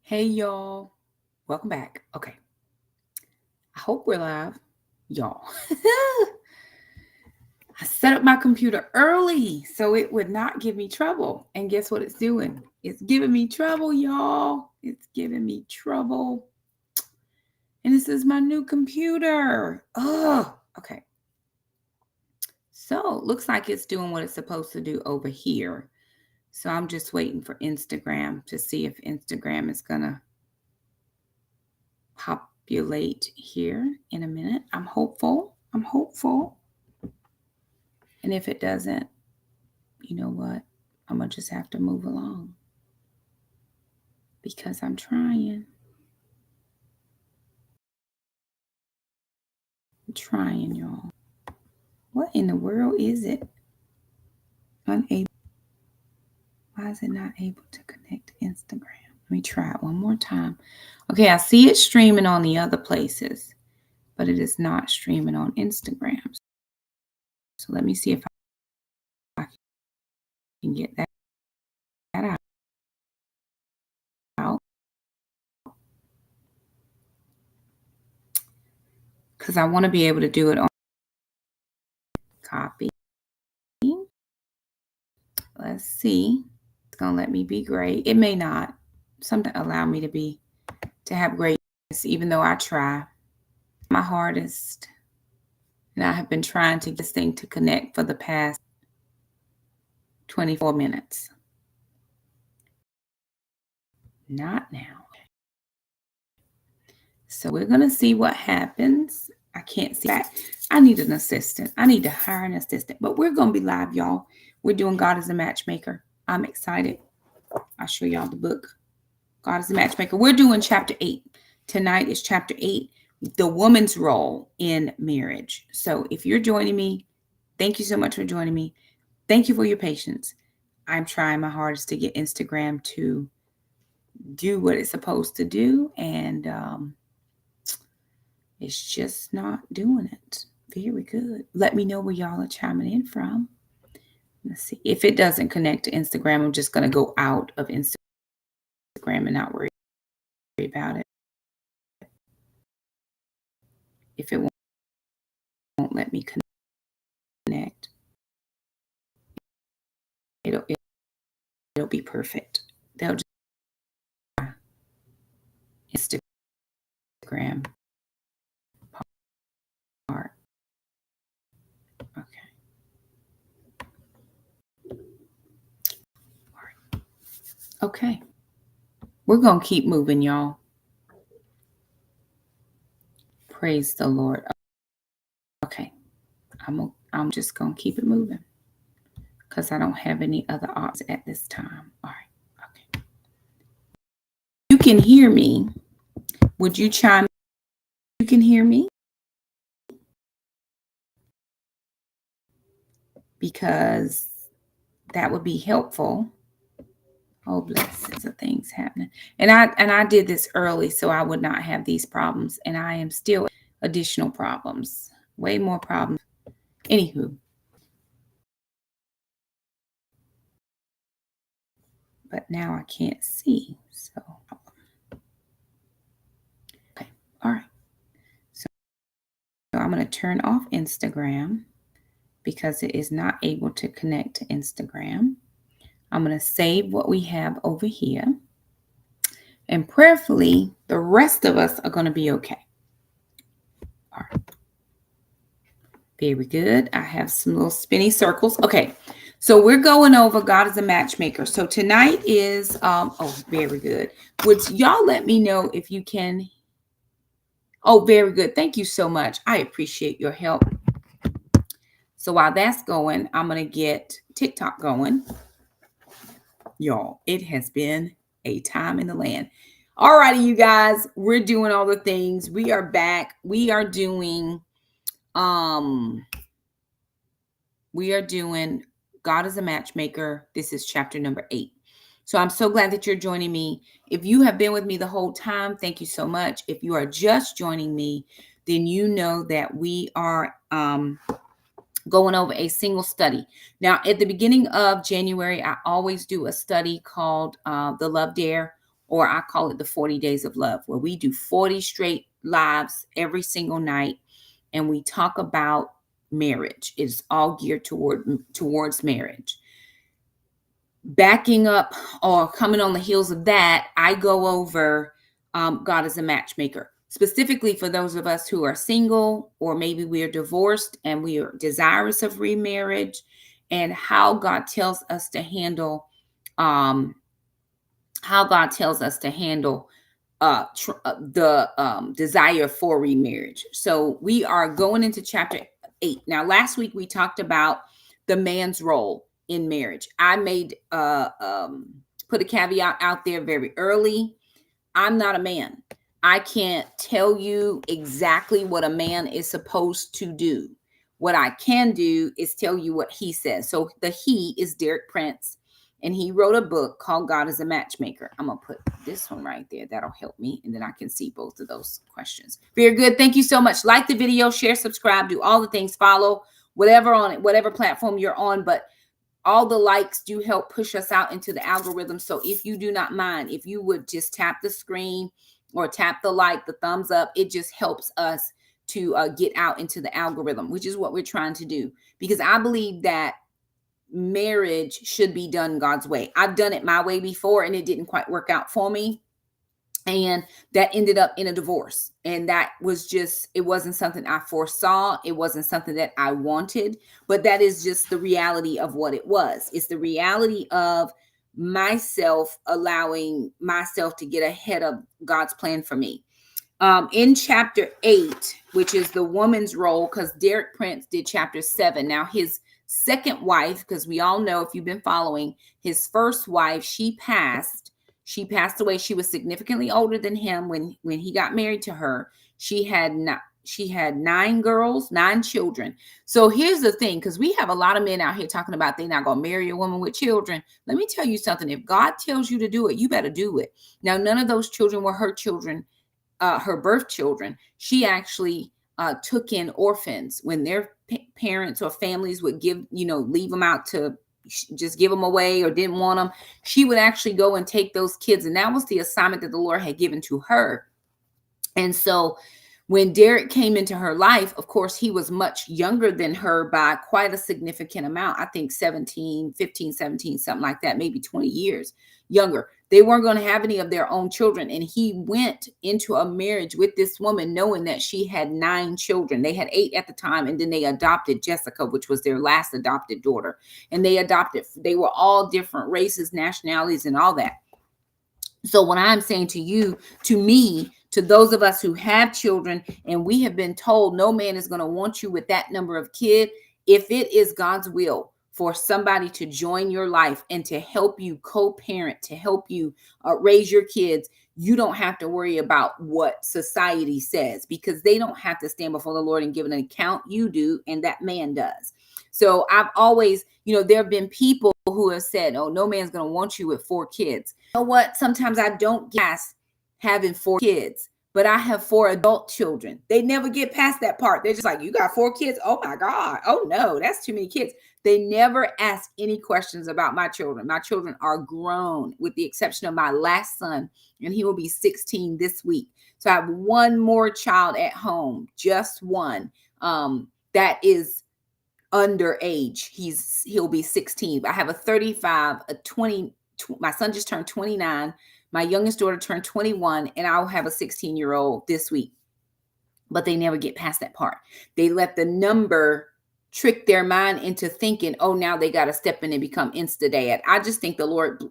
Hey y'all, welcome back. Okay, I hope we're live, y'all. I set up my computer early so it would not give me trouble. And guess what it's doing? It's giving me trouble, y'all. It's giving me trouble. And this is my new computer. Oh, okay. So looks like it's doing what it's supposed to do over here. So I'm just waiting for Instagram to see if Instagram is gonna populate here in a minute. I'm hopeful. I'm hopeful. And if it doesn't, you know what? I'm going to just have to move along because I'm trying. I'm trying, y'all. What in the world is it? Unable. Why is it not able to connect to Instagram? Let me try it one more time. Okay, I see it streaming on the other places, but it is not streaming on Instagram. So let me see if I can get that out. Because I want to be able to do it on copy. Let's see. It's going to let me be great. It may not. Sometimes allow me to have greatness, even though I try my hardest. And I have been trying to get this thing to connect for the past 24 minutes. Not now. So we're going to see what happens. I can't see that. I need an assistant. I need to hire an assistant. But we're going to be live, y'all. We're doing God is a Matchmaker. I'm excited. I'll show y'all the book. God is a Matchmaker. We're doing chapter 8. Tonight is chapter 8, the woman's role in marriage. So if you're joining me, thank you so much for joining me. Thank you for your patience. I'm trying my hardest to get Instagram to do what it's supposed to do, and it's just not doing it. Very good. Let me know where y'all are chiming in from. Let's see. If it doesn't connect to Instagram, I'm just going to go out of Instagram and not worry about it. If it won't let me connect, it'll be perfect. They'll just Instagram part. Okay. All right. Okay. We're going to keep moving, y'all. Praise the Lord. Okay. I'm just going to keep it moving because I don't have any other options at this time. All right. Okay. You can hear me. Would you chime in? You can hear me? Because that would be helpful. Oh, blessings of things happening. And I did this early so I would not have these problems. And I am still additional problems. Way more problems. Anywho. But now I can't see. So okay. All right. So I'm going to turn off Instagram because it is not able to connect to Instagram. I'm going to save what we have over here. And prayerfully, the rest of us are going to be okay. All right. Very good. I have some little spinny circles. Okay. So we're going over God is a Matchmaker. So tonight is, very good. Would y'all let me know if you can? Oh, very good. Thank you so much. I appreciate your help. So while that's going, I'm going to get TikTok going. Y'all, it has been a time in the land. All righty, you guys, we're doing all the things. We are back. We are doing God is a Matchmaker. This is chapter number 8. So I'm so glad that you're joining me. If you have been with me the whole time, thank you so much. If you are just joining me, then you know that we are going over a single study. Now, at the beginning of January, I always do a study called The Love Dare or I call it the 40 days of love, where we do 40 straight lives every single night. And we talk about marriage. It's all geared towards marriage. Backing up or coming on the heels of that, I go over God is a matchmaker, specifically for those of us who are single, or maybe we are divorced and we are desirous of remarriage, and how God tells us to handle um, the desire for remarriage. So we are going into chapter 8. Now, last week we talked about the man's role in marriage. I made put a caveat out there very early. I'm not a man. I can't tell you exactly what a man is supposed to do. What I can do is tell you what he says. So the he is Derek Prince, and he wrote a book called God is a Matchmaker. I'm going to put this one right there. That'll help me, and then I can see both of those questions. Very good. Thank you so much. Like the video, share, subscribe, do all the things, follow, whatever platform you're on, but all the likes do help push us out into the algorithm. So if you do not mind, if you would just tap the screen or tap the like, the thumbs up, it just helps us to get out into the algorithm, which is what we're trying to do. Because I believe that marriage should be done God's way. I've done it my way before and it didn't quite work out for me. And that ended up in a divorce. And that was just, it wasn't something I foresaw. It wasn't something that I wanted, but that is just the reality of what it was. It's the reality of myself allowing myself to get ahead of God's plan for me. In chapter 8, which is the woman's role, because Derek Prince did chapter 7. Now his second wife, because we all know, if you've been following, his first wife, she passed away. She was significantly older than him when he got married to her. She had 9 girls, 9 children. So here's the thing, because we have a lot of men out here talking about they're not going to marry a woman with children. Let me tell you something. If God tells you to do it, you better do it. Now, none of those children were her children, her birth children. She actually took in orphans when their parents or families would leave them out to just give them away or didn't want them. She would actually go and take those kids. And that was the assignment that the Lord had given to her. And so when Derek came into her life, of course, he was much younger than her by quite a significant amount. I think 15, 17, something like that, maybe 20 years younger. They weren't going to have any of their own children. And he went into a marriage with this woman knowing that she had 9 children. They had 8 at the time. And then they adopted Jessica, which was their last adopted daughter. And they were all different races, nationalities, and all that. So what I'm saying to you, to me, to those of us who have children, and we have been told no man is going to want you with that number of kids, if it is God's will for somebody to join your life and to help you co-parent, to help you raise your kids, you don't have to worry about what society says, because they don't have to stand before the Lord and give an account. You do, and that man does. So I've always, there have been people who have said, oh, no man's going to want you with 4 kids. You know what? Sometimes I don't guess having 4 kids, but I have 4 adult children. They never get past that part. They're just like, you got 4 kids? Oh my God. Oh no, that's too many kids. They never ask any questions about my children. My children are grown, with the exception of my last son, and he will be 16 this week. So I have one more child at home, just one, that is underage. He'll be 16. I have a 35, a 20. My son just turned 29. My youngest daughter turned 21, and I'll have a 16-year-old this week. But they never get past that part. They let the number trick their mind into thinking, oh, now they got to step in and become insta-dad. I just think the Lord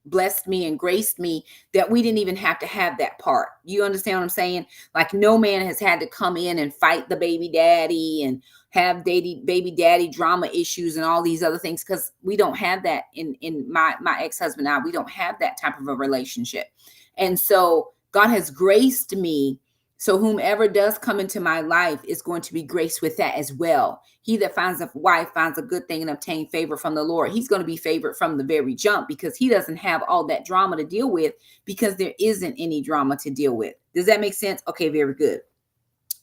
blessed me and graced me that we didn't even have to have that part. You understand what I'm saying? Like, no man has had to come in and fight the baby daddy and have baby daddy drama issues and all these other things, because we don't have that in my ex-husband and I. We don't have that type of a relationship. And so God has graced me. So whomever does come into my life is going to be graced with that as well. He that finds a wife finds a good thing and obtain favor from the Lord. He's going to be favored from the very jump, because he doesn't have all that drama to deal with, because there isn't any drama to deal with. Does that make sense? Okay, very good.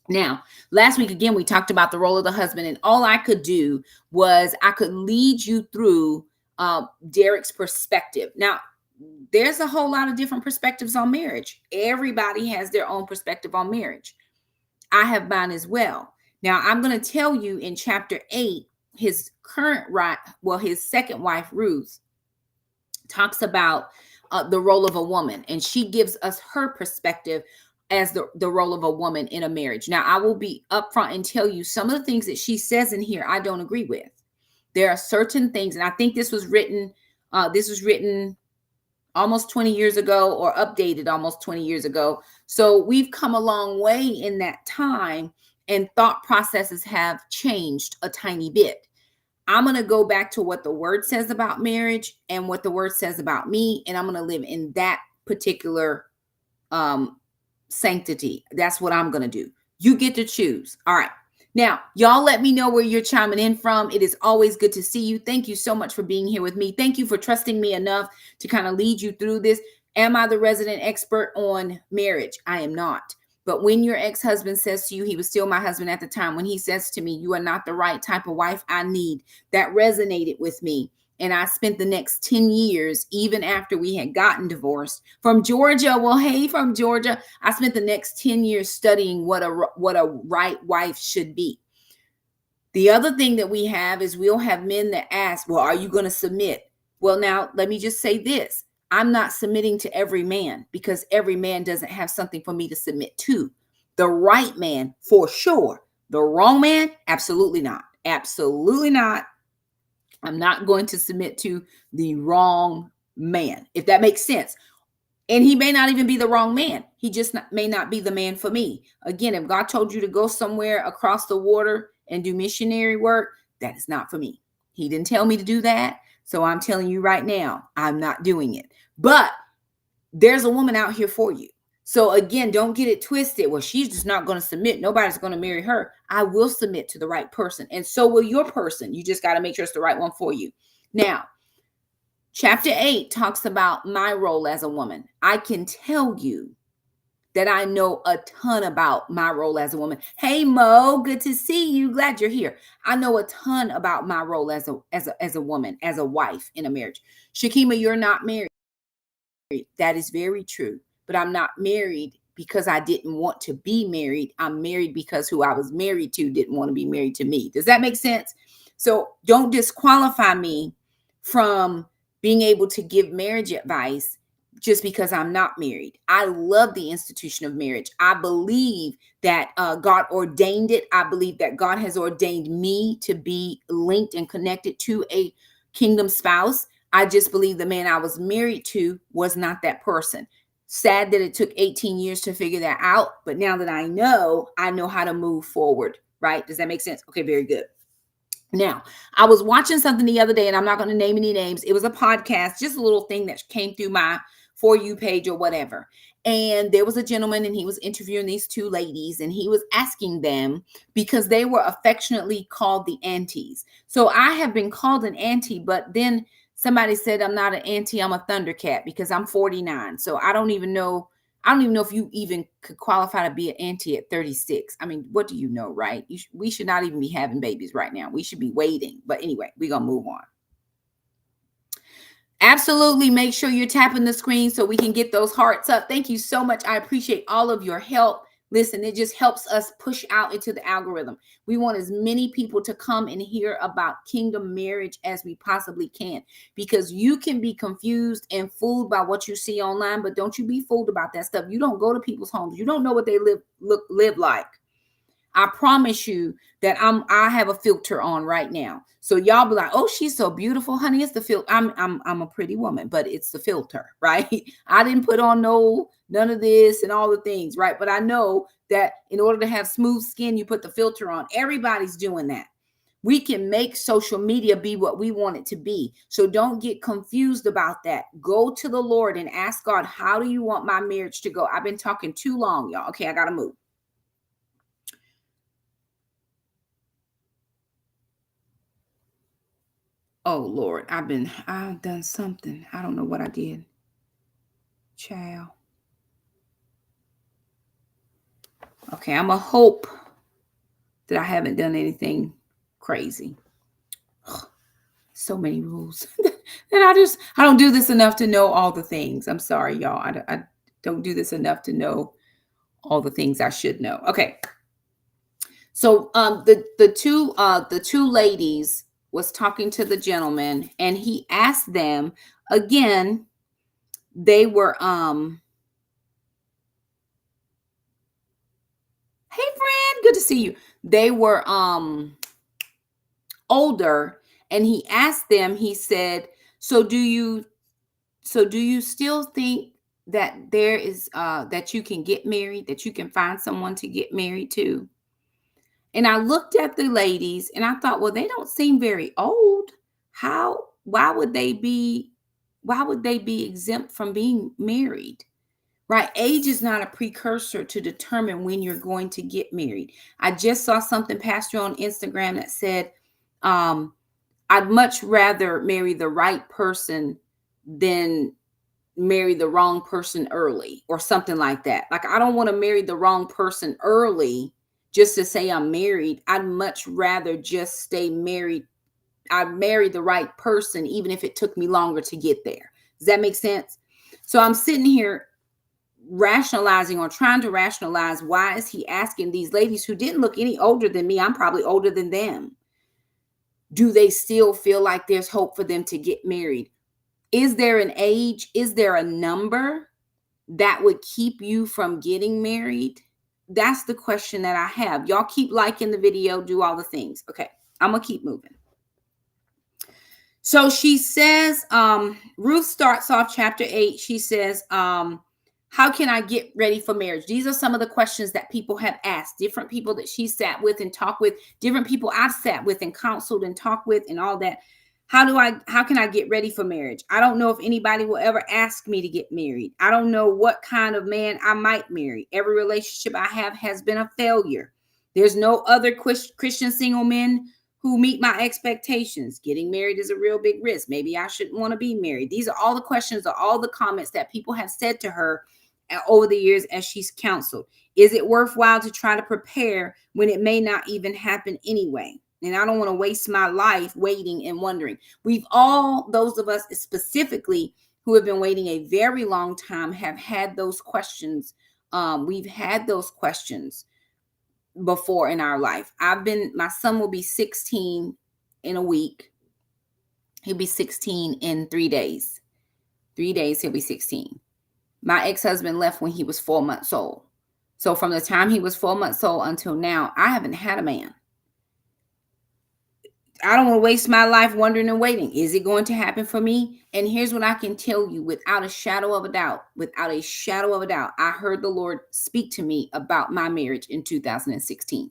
Now, last week, again, we talked about the role of the husband, and all I could do was I could lead you through Derek's perspective. Now, there's a whole lot of different perspectives on marriage. Everybody has their own perspective on marriage. I have mine as well. Now, I'm going to tell you in chapter 8, his current right, well, his second wife, Ruth, talks about the role of a woman, and she gives us her perspective as the role of a woman in a marriage. Now, I will be upfront and tell you some of the things that she says in here I don't agree with. There are certain things, and I think this was written almost 20 years ago, or updated almost 20 years ago. So we've come a long way in that time, and thought processes have changed a tiny bit. I'm going to go back to what the word says about marriage and what the word says about me, and I'm going to live in that particular um, sanctity. That's what I'm going to do. You get to choose. All right. Now, y'all let me know where you're chiming in from. It is always good to see you. Thank you so much for being here with me. Thank you for trusting me enough to kind of lead you through this. Am I the resident expert on marriage? I am not. But when your ex-husband says to you, he was still my husband at the time, when he says to me, you are not the right type of wife I need, that resonated with me. And I spent the next 10 years, even after we had gotten divorced, from Georgia. Well, hey, from Georgia, I spent the next 10 years studying what a right wife should be. The other thing that we have is we'll have men that ask, well, are you going to submit? Well, now, let me just say this. I'm not submitting to every man, because every man doesn't have something for me to submit to. The right man, for sure. The wrong man, absolutely not. Absolutely not. I'm not going to submit to the wrong man, if that makes sense. And he may not even be the wrong man. He just may not be the man for me. Again, if God told you to go somewhere across the water and do missionary work, that is not for me. He didn't tell me to do that. So I'm telling you right now, I'm not doing it. But there's a woman out here for you. So again, don't get it twisted. Well, she's just not going to submit. Nobody's going to marry her. I will submit to the right person. And so will your person. You just got to make sure it's the right one for you. Now, chapter 8 talks about my role as a woman. I can tell you that I know a ton about my role as a woman. Hey, Mo, good to see you. Glad you're here. I know a ton about my role as a woman, as a wife in a marriage. Shakima, you're not married. That is very true. But I'm not married because I didn't want to be married. I'm married because who I was married to didn't want to be married to me. Does that make sense? So don't disqualify me from being able to give marriage advice just because I'm not married. I love the institution of marriage. I believe that God ordained it. I believe that God has ordained me to be linked and connected to a kingdom spouse. I just believe the man I was married to was not that person. Sad that it took 18 years to figure that out. But now that I know how to move forward, right? Does that make sense? Okay, very good. Now, I was watching something the other day, and I'm not going to name any names. It was a podcast, just a little thing that came through my For You page or whatever. And there was a gentleman, and he was interviewing these two ladies, and he was asking them because they were affectionately called the aunties. So I have been called an auntie, but then somebody said I'm not an auntie, I'm a Thundercat, because I'm 49. So I don't even know if you even could qualify to be an auntie at 36. I mean, what do you know, right? We should not even be having babies right now. We should be waiting. But anyway, we're going to move on. Absolutely. Make sure you're tapping the screen so we can get those hearts up. Thank you so much. I appreciate all of your help. Listen, it just helps us push out into the algorithm. We want as many people to come and hear about kingdom marriage as we possibly can, because you can be confused and fooled by what you see online, but don't you be fooled about that stuff. You don't go to people's homes. You don't know what they live like. I promise you that I have a filter on right now. So y'all be like, "Oh, she's so beautiful, honey." It's the filter. I'm a pretty woman, but it's the filter, right? I didn't put on none of this and all the things, right? But I know that in order to have smooth skin, you put the filter on. Everybody's doing that. We can make social media be what we want it to be. So don't get confused about that. Go to the Lord and ask God, how do you want my marriage to go? I've been talking too long, y'all. Okay, I gotta move. Oh Lord, I've done something. I don't know what I did. Child. Okay, I'm a hope that I haven't done anything crazy. So many rules. And I don't do this enough to know all the things. I'm sorry, y'all. I don't do this enough to know all the things I should know. Okay. So the two ladies was talking to the gentleman, and he asked them again. They were hey friend, good to see you. They were older, and he asked them, he said, so do you still think that there is that you can get married, that you can find someone to get married to? And I looked at the ladies and I thought, well, they don't seem very old. How why would they be exempt from being married? Right? Age is not a precursor to determine when you're going to get married. I just saw something pastor on Instagram that said, um, I'd much rather marry the right person than marry the wrong person early, or something like that. Like, I don't want to marry the wrong person early just to say I'm married. I'd much rather just stay married. I'd marry the right person even if it took me longer to get there. Does that make sense? So I'm sitting here rationalizing, or trying to rationalize, why is he asking these ladies who didn't look any older than me? I'm probably older than them. Do they still feel like there's hope for them to get married? Is there an age? Is there a number that would keep you from getting married? That's the question that I have. Y'all keep liking the video, do all the things. Okay, I'm gonna keep moving. So she says, Ruth starts off chapter 8. She says, how can I get ready for marriage? These are some of the questions that people have asked, different people that she sat with and talked with, different people I've sat with and counseled and talked with and all that. How can I get ready for marriage? I don't know if anybody will ever ask me to get married. I don't know what kind of man I might marry. Every relationship I have has been a failure. There's no other Christian single men who meet my expectations. Getting married is a real big risk. Maybe I shouldn't want to be married. These are all the questions, or all the comments that people have said to her over the years as she's counseled. Is it worthwhile to try to prepare when it may not even happen anyway? And I don't want to waste my life waiting and wondering. We've all, those of us specifically who have been waiting a very long time, have had those questions. We've had those questions before in our life. My son will be 16 in a week. He'll be 16 in 3 days. 3 days, he'll be 16. My ex-husband left when he was 4 months old. So from the time he was 4 months old until now, I haven't had a man. I don't want to waste my life wondering and waiting. Is it going to happen for me? And here's what I can tell you without a shadow of a doubt, I heard the Lord speak to me about my marriage in 2016.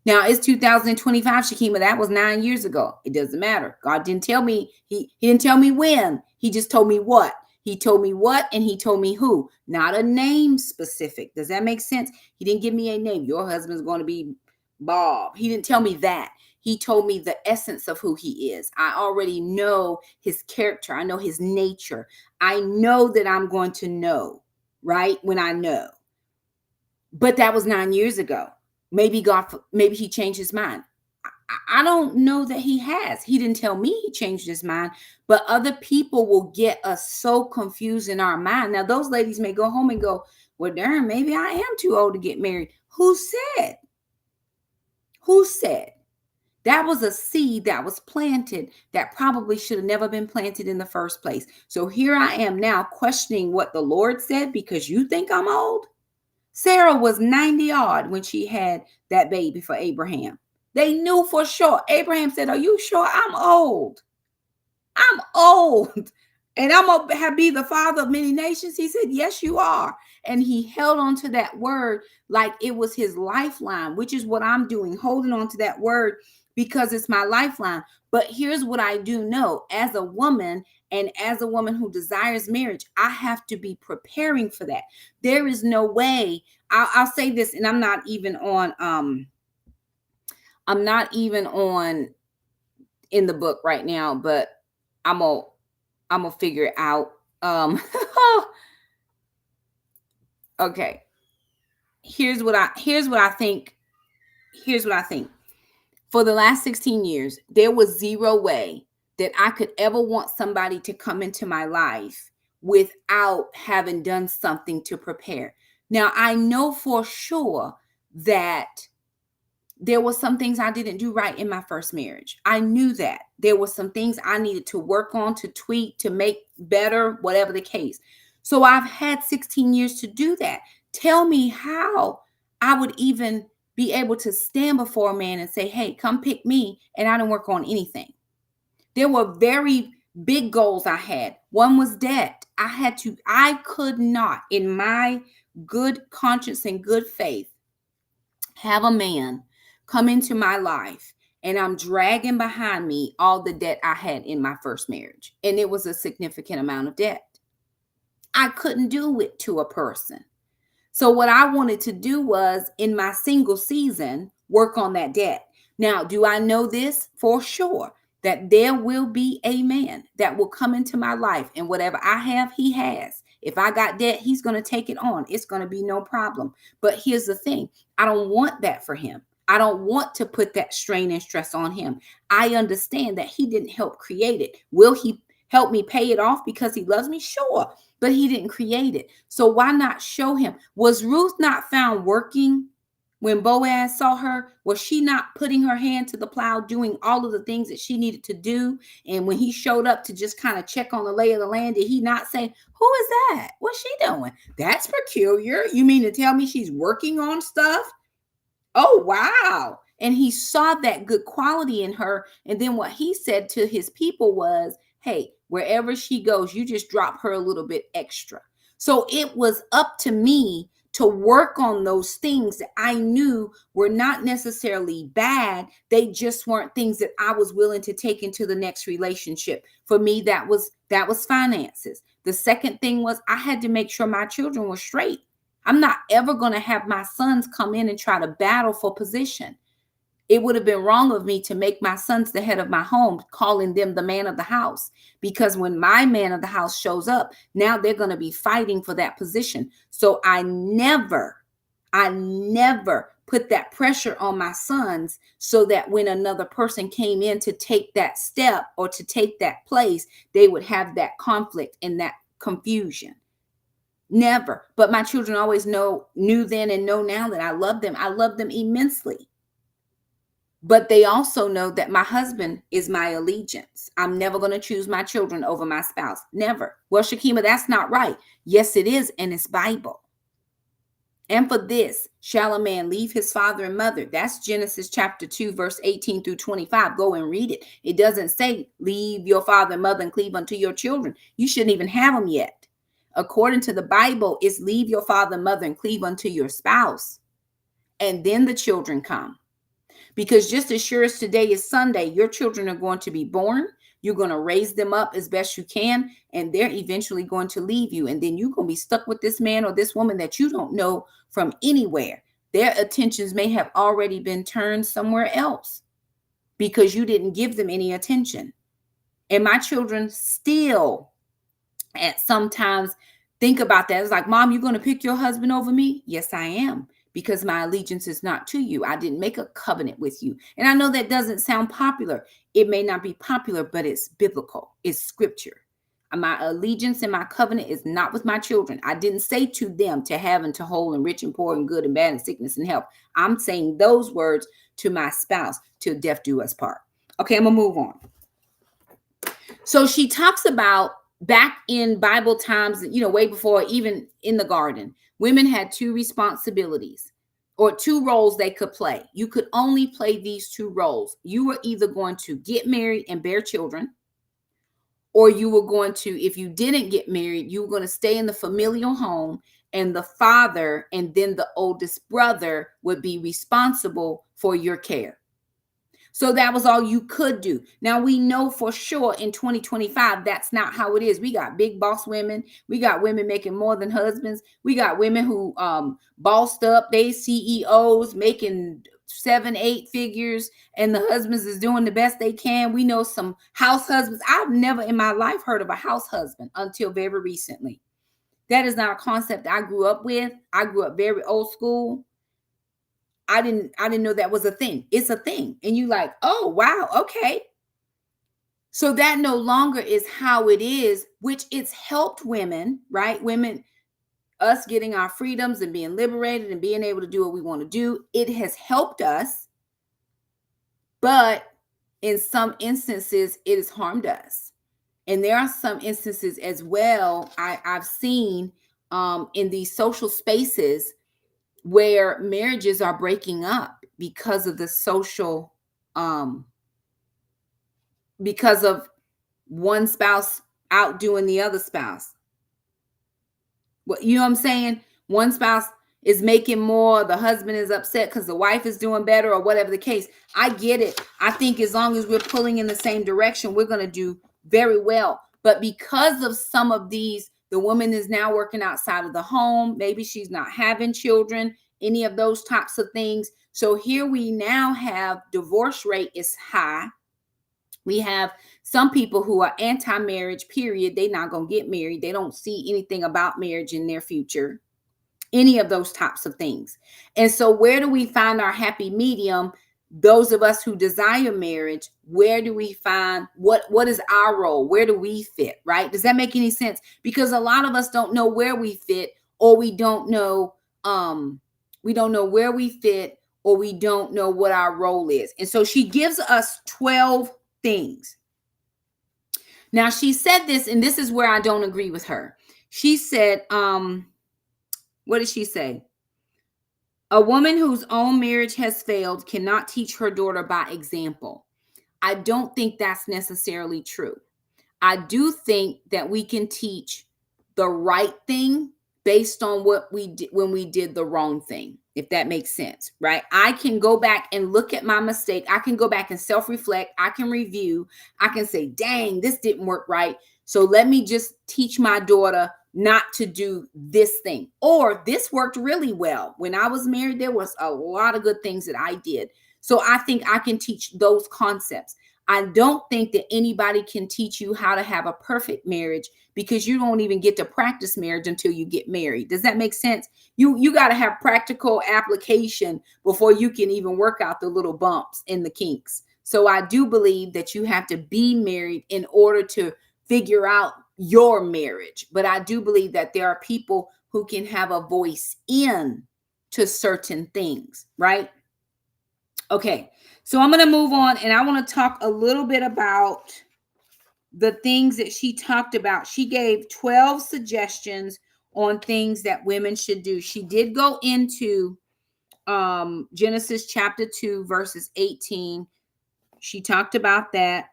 Now it's 2025, Shakima. That was 9 years ago. It doesn't matter. God didn't tell me. He didn't tell me when. He just told me what. He told me what, and he told me who. Not a name specific. Does that make sense? He didn't give me a name. Your husband's going to be Bob. He didn't tell me that. He told me the essence of who he is. I already know his character. I know his nature. I know that I'm going to know, right? When I know. But that was 9 years ago. Maybe he changed his mind. I don't know that he has. He didn't tell me he changed his mind, but other people will get us so confused in our mind. Now, those ladies may go home and go, well, darn, maybe I am too old to get married. Who said? Who said? That was a seed that was planted that probably should have never been planted in the first place. So here I am now questioning what the Lord said because you think I'm old. Sarah was 90 odd when she had that baby for Abraham. They knew for sure. Abraham said, are you sure? I'm old. I'm old. And I'm going to be the father of many nations. He said, yes, you are. And he held on to that word like it was his lifeline, which is what I'm doing, holding on to that word because it's my lifeline. But here's what I do know. As a woman, and as a woman who desires marriage, I have to be preparing for that. There is no way. I'll say this, and I'm not even on in the book right now, but I'm gonna figure it out. Okay. Here's what I think. For the last 16 years, there was zero way that I could ever want somebody to come into my life without having done something to prepare. Now, I know for sure that there were some things I didn't do right in my first marriage. I knew that. There were some things I needed to work on, to tweak, to make better, whatever the case. So I've had 16 years to do that. Tell me how I would even be able to stand before a man and say, hey, come pick me, and I didn't work on anything. There were very big goals I had. One was debt. I could not, in my good conscience and good faith, have a man come into my life and I'm dragging behind me all the debt I had in my first marriage. And it was a significant amount of debt. I couldn't do it to a person. So what I wanted to do was, in my single season, work on that debt. Now, do I know this for sure? That there will be a man that will come into my life, and whatever I have, he has. If I got debt, he's going to take it on. It's going to be no problem. But here's the thing. I don't want that for him. I don't want to put that strain and stress on him. I understand that he didn't help create it. Will he help me pay it off because he loves me? Sure. But he didn't create it. So why not show him? Was Ruth not found working when Boaz saw her? Was she not putting her hand to the plow, doing all of the things that she needed to do? And when he showed up to just kind of check on the lay of the land, did he not say, who is that? What's she doing? That's peculiar. You mean to tell me she's working on stuff? Oh, wow. And he saw that good quality in her. And then what he said to his people was, hey, wherever she goes, you just drop her a little bit extra. So it was up to me to work on those things that I knew were not necessarily bad. They just weren't things that I was willing to take into the next relationship. For me, that was finances. The second thing was I had to make sure my children were straight. I'm not ever going to have my sons come in and try to battle for position. It would have been wrong of me to make my sons the head of my home, calling them the man of the house, because when my man of the house shows up, now they're going to be fighting for that position. So I never put that pressure on my sons so that when another person came in to take that step or to take that place, they would have that conflict and that confusion. Never. But my children always knew then and know now that I love them. I love them immensely. But they also know that my husband is my allegiance. I'm never going to choose my children over my spouse. Never. Well, Shakima, that's not right. Yes, it is. And it's Bible. And for this, shall a man leave his father and mother? That's Genesis chapter 2, verse 18 through 25. Go and read it. It doesn't say leave your father and mother and cleave unto your children. You shouldn't even have them yet. According to the Bible, it's leave your father and mother and cleave unto your spouse. And then the children come. Because just as sure as today is Sunday, your children are going to be born. You're going to raise them up as best you can, and they're eventually going to leave you. And then you're going to be stuck with this man or this woman that you don't know from anywhere. Their attentions may have already been turned somewhere else because you didn't give them any attention. And my children still at sometimes think about that. It's like, Mom, you're going to pick your husband over me? Yes, I am. Because my allegiance is not to you. I didn't make a covenant with you. And I know that doesn't sound popular. It may not be popular, but it's biblical. It's scripture. My allegiance and my covenant is not with my children. I didn't say to them to have and to hold and rich and poor and good and bad and sickness and health. I'm saying those words to my spouse till death do us part. Okay, I'm going to move on. So she talks about back in Bible times, way before, even in the garden, women had two responsibilities or two roles they could play. You could only play these two roles. You were either going to get married and bear children, or you were going to, if you didn't get married, you were going to stay in the familial home, and the father and then the oldest brother would be responsible for your care. So that was all you could do. Now we know for sure in 2025, that's not how it is. We got big boss women. We got women making more than husbands. We got women who bossed up, they CEOs making 7, 8 figures, and the husbands is doing the best they can. We know some house husbands. I've never in my life heard of a house husband until very recently. That is not a concept I grew up with. I grew up very old school. I didn't know that was a thing. It's a thing. And you like, oh, wow, okay. So that no longer is how it is, which it's helped women, right? Women, us getting our freedoms and being liberated and being able to do what we want to do. It has helped us, but in some instances, it has harmed us. And there are some instances as well I've seen in these social spaces where marriages are breaking up because of the social, because of one spouse outdoing the other spouse. What, you know what I'm saying? One spouse is making more, the husband is upset because the wife is doing better, or whatever the case. I get it. I think as long as we're pulling in the same direction, we're going to do very well. But because of some of these, the woman is now working outside of the home. Maybe she's not having children, any of those types of things. So here we now have divorce rate is high. We have some people who are anti-marriage, period. They're not going to get married. They don't see anything about marriage in their future, any of those types of things. And so where do we find our happy medium? Those of us who desire marriage, where do we find what is our role? Where do we fit, right? Does that make any sense? Because a lot of us don't know where we fit, or we don't know where we fit, or we don't know what our role is. And so she gives us 12 things. Now she said this, and this is where I don't agree with her. She said, what did she say? A woman whose own marriage has failed cannot teach her daughter by example. I don't think that's necessarily true. I do think that we can teach the right thing based on what we did when we did the wrong thing, if that makes sense, right? I can go back and look at my mistake. I can go back and self-reflect. I can review. I can say, dang, this didn't work right. So let me just teach my daughter not to do this thing. Or this worked really well. When I was married, there was a lot of good things that I did. So I think I can teach those concepts. I don't think that anybody can teach you how to have a perfect marriage, because you don't even get to practice marriage until you get married. Does that make sense? You got to have practical application before you can even work out the little bumps and the kinks. So I do believe that you have to be married in order to figure out your marriage. But I do believe that there are people who can have a voice in to certain things, right? Okay, so I'm going to move on, and I want to talk a little bit about the things that she talked about. She gave 12 suggestions on things that women should do. She did go into Genesis chapter 2, verses 18. She talked about that.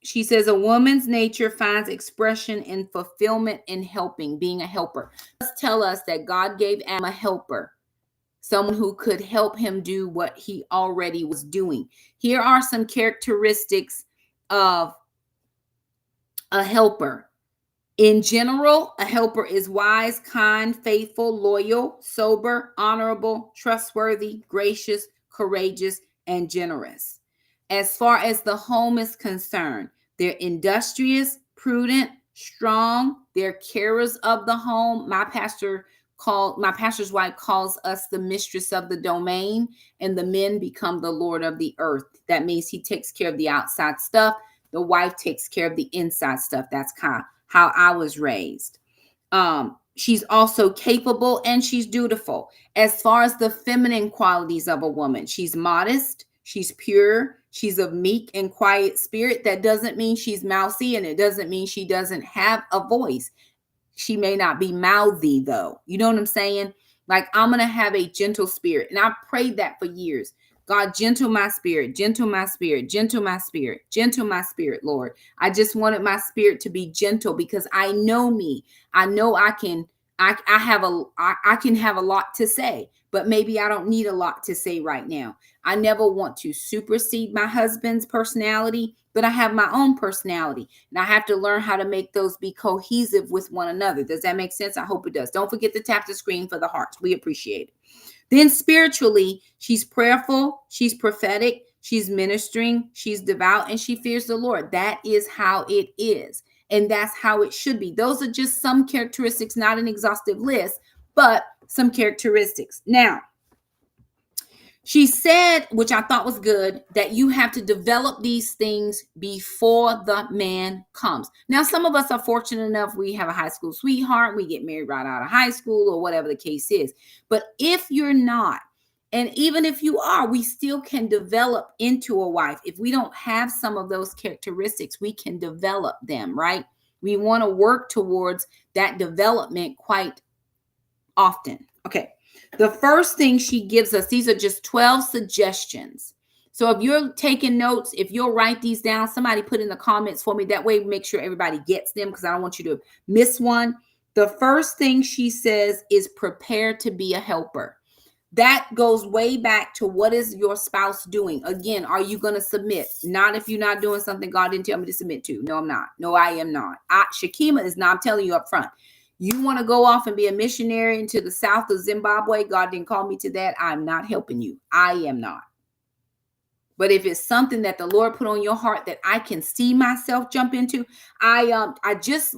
She says a woman's nature finds expression in fulfillment in helping, being a helper. Let's tell us that God gave Adam a helper, someone who could help him do what he already was doing. Here are some characteristics of a helper. In general, a helper is wise, kind, faithful, loyal, sober, honorable, trustworthy, gracious, courageous, and generous. As far as the home is concerned, they're industrious, prudent, strong. They're carers of the home. My pastor's wife calls us the mistress of the domain, and the men become the Lord of the earth. That means he takes care of the outside stuff. The wife takes care of the inside stuff. That's kind of how I was raised. She's also capable and she's dutiful. As far as the feminine qualities of a woman, she's modest, she's pure, she's of meek and quiet spirit. That doesn't mean she's mousy, and it doesn't mean she doesn't have a voice. She may not be mouthy though. You know what I'm saying? Like, I'm going to have a gentle spirit. And I've prayed that for years. God, gentle my spirit, gentle my spirit, gentle my spirit, gentle my spirit, Lord. I just wanted my spirit to be gentle, because I know me. I know I can have a lot to say, but maybe I don't need a lot to say right now. I never want to supersede my husband's personality, but I have my own personality, and I have to learn how to make those be cohesive with one another. Does that make sense? I hope it does. Don't forget to tap the screen for the hearts. We appreciate it. Then spiritually, she's prayerful, she's prophetic, she's ministering, she's devout, and she fears the Lord. That is how it is. And that's how it should be. Those are just some characteristics, not an exhaustive list, but some characteristics. Now, She said, which I thought was good, that you have to develop these things before the man comes. Now, some of us are fortunate enough, we have a high school sweetheart, we get married right out of high school or whatever the case is. But if you're not, and even if you are, we still can develop into a wife. If we don't have some of those characteristics, we can develop them, right? We want to work towards that development quite often. Okay. The first thing she gives us, these are just 12 suggestions. So if you're taking notes, if you'll write these down, somebody put in the comments for me. That way, make sure everybody gets them because I don't want you to miss one. The first thing she says is prepare to be a helper. That goes way back to what is your spouse doing? Again, are you going to submit? Not if you're not doing something God didn't tell me to submit to. No, I'm not. No, I am not. Shakima is not. I'm telling you up front. You want to go off and be a missionary into the south of Zimbabwe? God didn't call me to that. I'm not helping you. I am not. But if it's something that the Lord put on your heart that I can see myself jump into,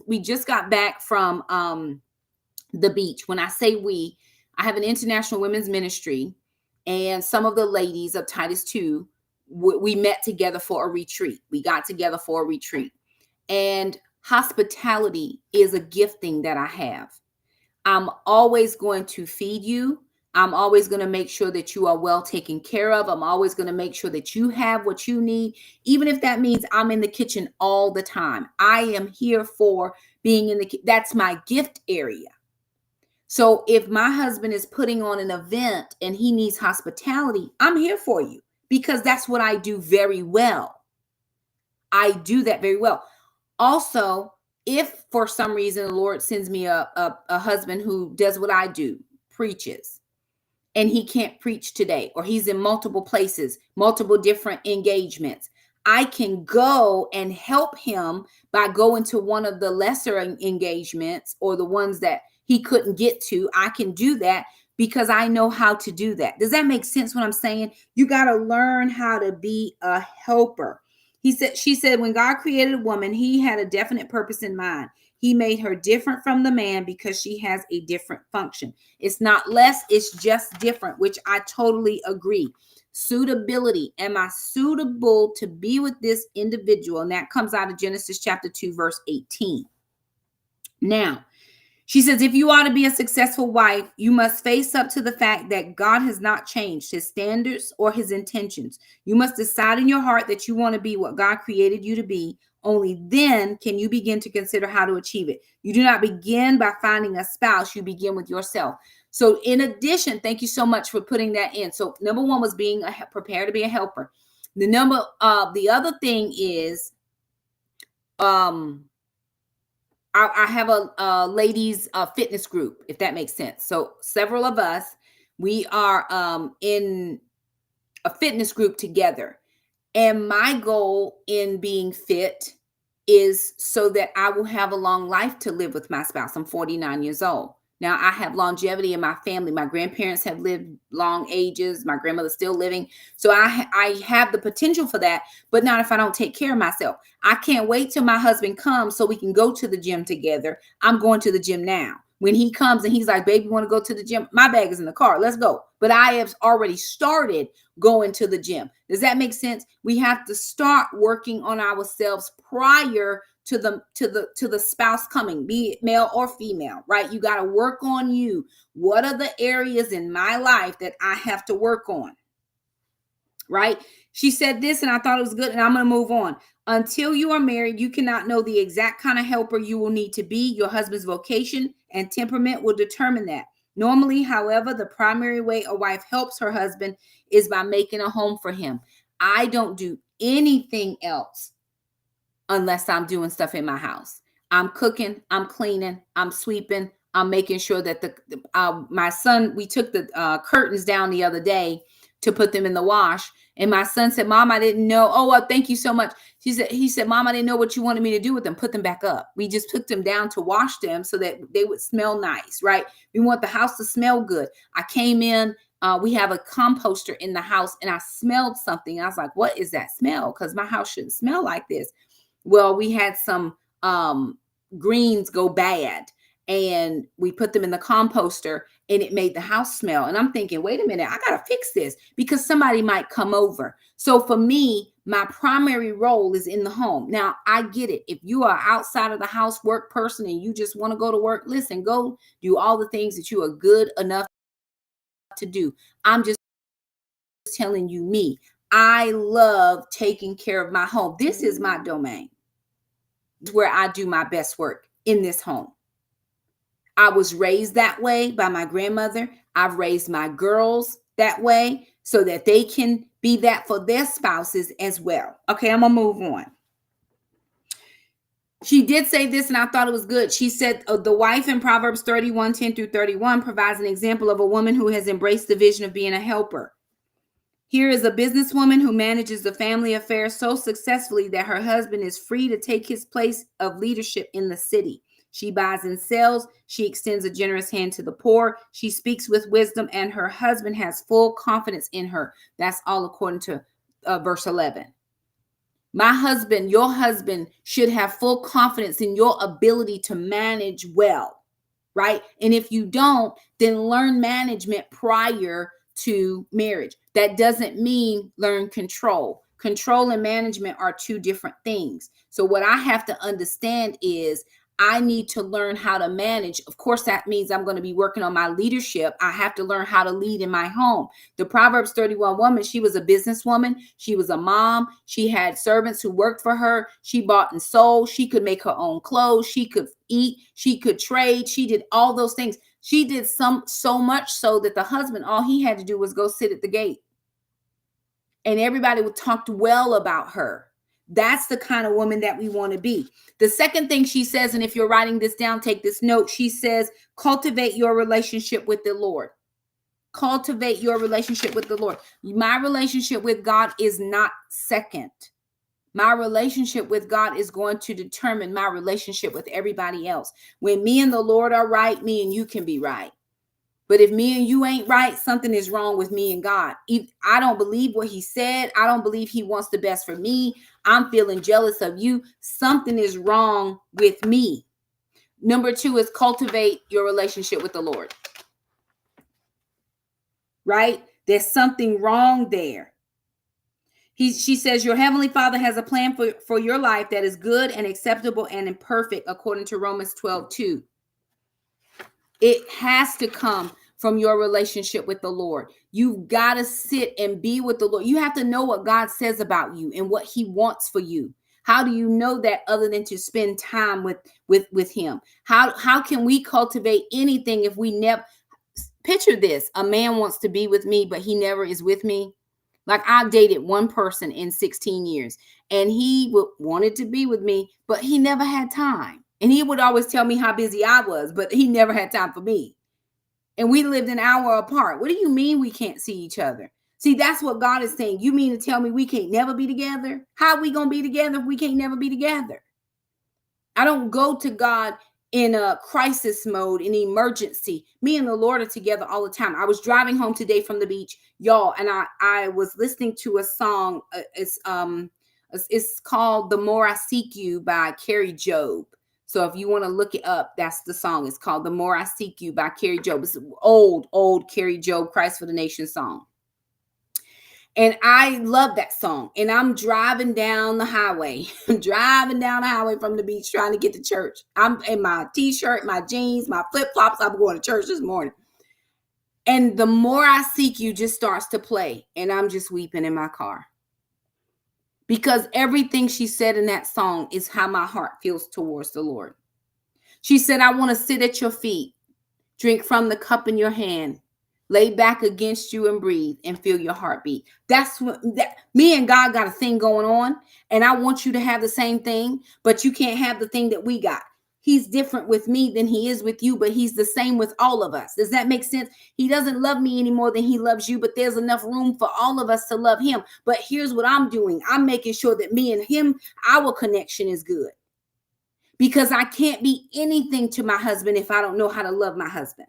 we just got back from the beach. When I say we, I have an international women's ministry, and some of the ladies of Titus 2, we met together for a retreat. We got together for a retreat, and hospitality is a gifting that I have. I'm always going to feed you. I'm always going to make sure that you are well taken care of. I'm always going to make sure that you have what you need, even if that means I'm in the kitchen all the time. I am here for being in the kitchen. That's my gift area. So if my husband is putting on an event and he needs hospitality, I'm here for you because that's what I do very well. I do that very well. Also, if for some reason the Lord sends me a husband who does what I do, preaches, and he can't preach today, or he's in multiple places, multiple different engagements, I can go and help him by going to one of the lesser engagements or the ones that he couldn't get to. I can do that because I know how to do that. Does that make sense what I'm saying? You got to learn how to be a helper. She said, when God created a woman, he had a definite purpose in mind. He made her different from the man because she has a different function. It's not less, it's just different, which I totally agree. Suitability. Am I suitable to be with this individual? And that comes out of Genesis chapter 2, verse 18. Now, she says, if you are to be a successful wife, you must face up to the fact that God has not changed his standards or his intentions. You must decide in your heart that you want to be what God created you to be. Only then can you begin to consider how to achieve it. You do not begin by finding a spouse. You begin with yourself. So in addition, thank you so much for putting that in. So number one was being prepared to be a helper. The other thing is, I have a ladies fitness group, if that makes sense. So several of us, we are in a fitness group together. And my goal in being fit is so that I will have a long life to live with my spouse. I'm 49 years old. Now I have longevity in my family. My grandparents have lived long ages. My grandmother's still living. So I have the potential for that, but not if I don't take care of myself. I can't wait till my husband comes so we can go to the gym together. I'm going to the gym now. When he comes and he's like, baby, you want to go to the gym? My bag is in the car. Let's go. But I have already started going to the gym. Does that make sense? We have to start working on ourselves prior to the spouse coming, be it male or female, right? You got to work on you. What are the areas in my life that I have to work on? Right? She said this, and I thought it was good, and I'm going to move on. Until you are married, you cannot know the exact kind of helper you will need to be. Your husband's vocation and temperament will determine that. Normally, however, the primary way a wife helps her husband is by making a home for him. I don't do anything else unless I'm doing stuff in my house. I'm cooking, I'm cleaning, I'm sweeping, I'm making sure that my son, we took the curtains down the other day to put them in the wash. And my son said, Mom, I didn't know. Oh, well, thank you so much. He said, Mom, I didn't know what you wanted me to do with them. Put them back up. We just took them down to wash them so that they would smell nice, right? We want the house to smell good. I came in, we have a composter in the house, and I smelled something. I was like, what is that smell? Because my house shouldn't smell like this. Well, we had some greens go bad. and we put them in the composter, and it made the house smell. And I'm thinking, wait a minute, I got to fix this because somebody might come over. So for me, my primary role is in the home. Now, I get it. If you are outside of the house work person and you just want to go to work, listen, go do all the things that you are good enough to do. I'm just telling you, me, I love taking care of my home. This is my domain. It's where I do my best work, in this home. I was raised that way by my grandmother. I've raised my girls that way so that they can be that for their spouses as well. Okay, I'm going to move on. She did say this, and I thought it was good. She said, the wife in Proverbs 31:10-31 provides an example of a woman who has embraced the vision of being a helper. Here is a businesswoman who manages the family affairs so successfully that her husband is free to take his place of leadership in the city. She buys and sells. She extends a generous hand to the poor. She speaks with wisdom, and her husband has full confidence in her. That's all according to verse 11. My husband, your husband, should have full confidence in your ability to manage well, right? And if you don't, then learn management prior to marriage. That doesn't mean learn control. Control and management are two different things. So what I have to understand is I need to learn how to manage. Of course, that means I'm going to be working on my leadership. I have to learn how to lead in my home. The Proverbs 31 woman, she was a businesswoman. She was a mom. She had servants who worked for her. She bought and sold. She could make her own clothes. She could eat. She could trade. She did all those things. She did so much so that the husband, all he had to do was go sit at the gate. And everybody would talk well about her. That's the kind of woman that we want to be. The second thing she says, and if you're writing this down, take this note. She says, cultivate your relationship with the Lord. Cultivate your relationship with the Lord. My relationship with God is not second. My relationship with God is going to determine my relationship with everybody else. When me and the Lord are right, me and you can be right. But if me and you ain't right, something is wrong with me and God. I don't believe what he said. I don't believe he wants the best for me. I'm feeling jealous of you. Something is wrong with me. Number 2 is cultivate your relationship with the Lord. Right? There's something wrong there. She says, your heavenly Father has a plan for your life that is good and acceptable and perfect, according to Romans 12:2. It has to come from your relationship with the Lord. You've got to sit and be with the Lord. You have to know what God says about you and what he wants for you. How do you know that other than to spend time with him? How can we cultivate anything if we never picture this? A man wants to be with me, but he never is with me. Like, I dated one person in 16 years and he wanted to be with me, but he never had time. And he would always tell me how busy I was, but he never had time for me. And we lived an hour apart. What do you mean we can't see each other? See, that's what God is saying. You mean to tell me we can't never be together? How are we going to be together if we can't never be together? I don't go to God in a crisis mode, in emergency. Me and the Lord are together all the time. I was driving home today from the beach, y'all, and I was listening to a song. It's called "The More I Seek You" by Carrie Job. So if you want to look it up, that's the song. It's called "The More I Seek You" by Carrie Job. It's an old Carrie Job, Christ for the Nation song. And I love that song. And I'm driving down the highway, from the beach trying to get to church. I'm in my t-shirt, my jeans, my flip-flops. I'm going to church this morning. And "The More I Seek You" just starts to play. And I'm just weeping in my car. Because everything she said in that song is how my heart feels towards the Lord. She said, I want to sit at your feet, drink from the cup in your hand, lay back against you and breathe and feel your heartbeat. That's what me and God got a thing going on. And I want you to have the same thing, but you can't have the thing that we got. He's different with me than he is with you, but he's the same with all of us. Does that make sense? He doesn't love me any more than he loves you, but there's enough room for all of us to love him. But here's what I'm doing. I'm making sure that me and him, our connection is good. Because I can't be anything to my husband if I don't know how to love my husband.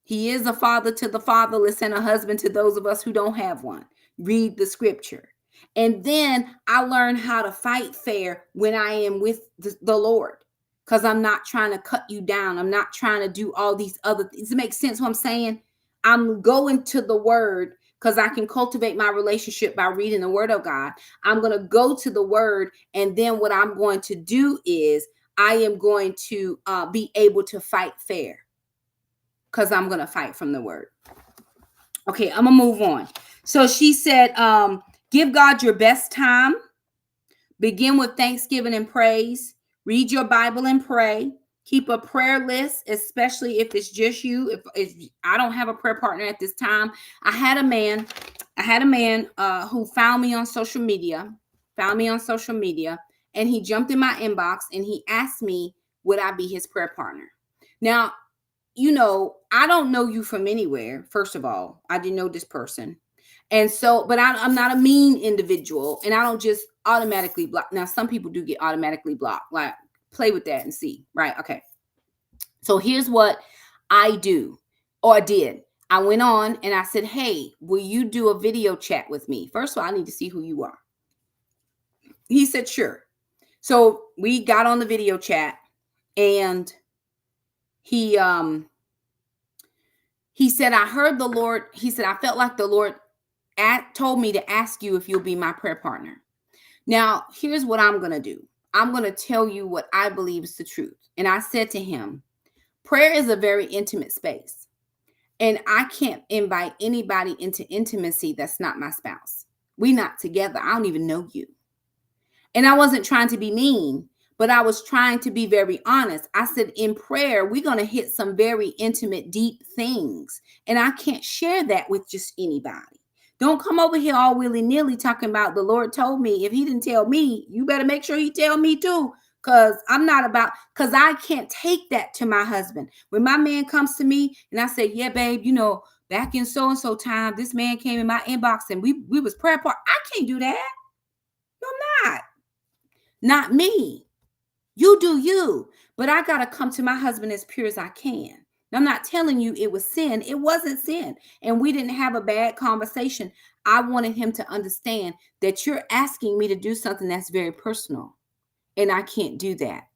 He is a father to the fatherless and a husband to those of us who don't have one. Read the scripture. And then I learn how to fight fair when I am with the Lord. because I'm not trying to cut you down. I'm not trying to do all these other things. Does it make sense what I'm saying? I'm going to the word because I can cultivate my relationship by reading the word of God. I'm going to go to the word. And then what I'm going to do is I am going to be able to fight fair because I'm going to fight from the word. Okay, I'm going to move on. So she said, give God your best time. Begin with thanksgiving and praise. Read your Bible and pray. Keep a prayer list, especially if it's just you. If I don't have a prayer partner at this time, I had a man who found me on social media, and he jumped in my inbox and he asked me, would I be his prayer partner? Now, I don't know you from anywhere. First of all, I didn't know this person. And so, but I'm not a mean individual, and I don't just automatically block. Now, some people do get automatically blocked. Like, play with that and see, right? Okay. So here's what I do or did. I went on and I said, hey, will you do a video chat with me? First of all, I need to see who you are. He said, sure. So we got on the video chat, and he said, I heard the Lord. He said, I felt like the Lord told me to ask you if you'll be my prayer partner. Now, here's what I'm going to do. I'm going to tell you what I believe is the truth. And I said to him, prayer is a very intimate space. And I can't invite anybody into intimacy that's not my spouse. We're not together. I don't even know you. And I wasn't trying to be mean, but I was trying to be very honest. I said, in prayer, we're going to hit some very intimate, deep things. And I can't share that with just anybody. Don't come over here all willy-nilly talking about the Lord told me. If he didn't tell me, you better make sure he tell me too. Because I can't take that to my husband. When my man comes to me and I say, yeah, babe, back in so-and-so time, this man came in my inbox and we was prayer part. I can't do that. No, I'm not. Not me. You do you. But I got to come to my husband as pure as I can. I'm not telling you it was sin. It wasn't sin. And we didn't have a bad conversation. I wanted him to understand that you're asking me to do something that's very personal. And I can't do that.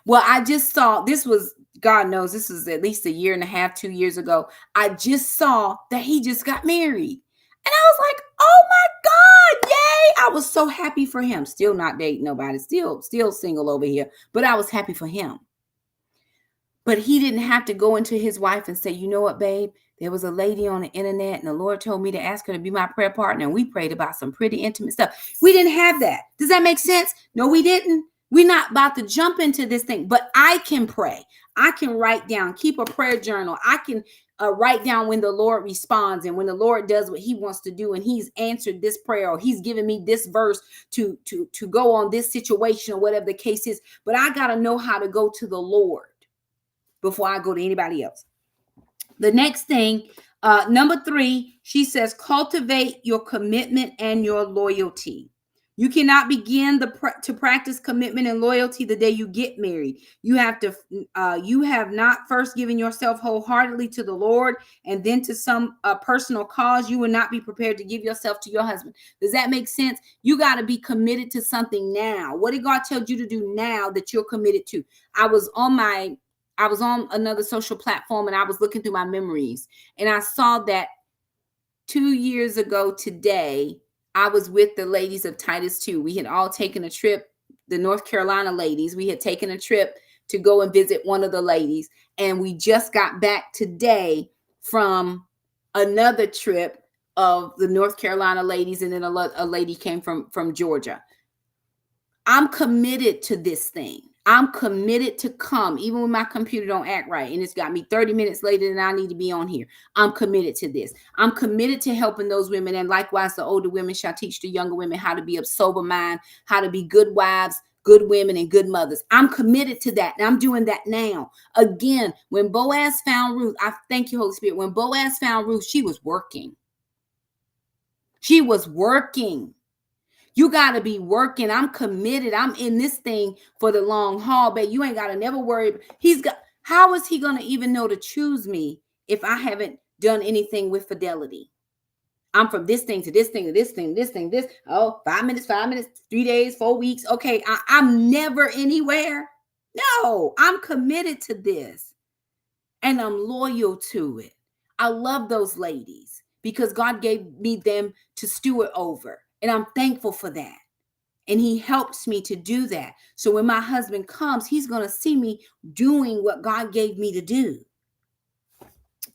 Well, I just saw, this was, God knows, this was at least a year and a half, 2 years ago. I just saw that he just got married. And I was like, oh my God, yay. I was so happy for him. Still not dating nobody. Still single over here. But I was happy for him. But he didn't have to go into his wife and say, you know what, babe? There was a lady on the internet and the Lord told me to ask her to be my prayer partner. And we prayed about some pretty intimate stuff. We didn't have that. Does that make sense? No, we didn't. We're not about to jump into this thing, but I can pray. I can write down, keep a prayer journal. I can write down when the Lord responds and when the Lord does what he wants to do and he's answered this prayer or he's given me this verse to go on this situation or whatever the case is. But I got to know how to go to the Lord before I go to anybody else. The next thing, number 3, she says, cultivate your commitment and your loyalty. You cannot begin to practice commitment and loyalty the day you get married. You have not first given yourself wholeheartedly to the Lord and then to some personal cause. You will not be prepared to give yourself to your husband. Does that make sense? You got to be committed to something now. What did God tell you to do now that you're committed to? I was on another social platform and I was looking through my memories and I saw that 2 years ago today, I was with the ladies of Titus 2. We had all taken a trip, the North Carolina ladies. We had taken a trip to go and visit one of the ladies. And we just got back today from another trip of the North Carolina ladies. And then a lady came from Georgia. I'm committed to this thing. I'm committed to come, even when my computer don't act right. And it's got me 30 minutes later than I need to be on here. I'm committed to this. I'm committed to helping those women. And likewise, the older women shall teach the younger women how to be of sober mind, how to be good wives, good women, and good mothers. I'm committed to that. And I'm doing that now. Again, when Boaz found Ruth, I thank you, Holy Spirit. When Boaz found Ruth, she was working. She was working. You got to be working. I'm committed. I'm in this thing for the long haul, babe. You ain't got to never worry. How is he going to even know to choose me if I haven't done anything with fidelity? I'm from this thing to this thing to this thing, this thing, this. Oh, 5 minutes, 3 days, 4 weeks. Okay, I'm never anywhere. No, I'm committed to this and I'm loyal to it. I love those ladies because God gave me them to steward over. And I'm thankful for that. And he helps me to do that. So when my husband comes, he's going to see me doing what God gave me to do.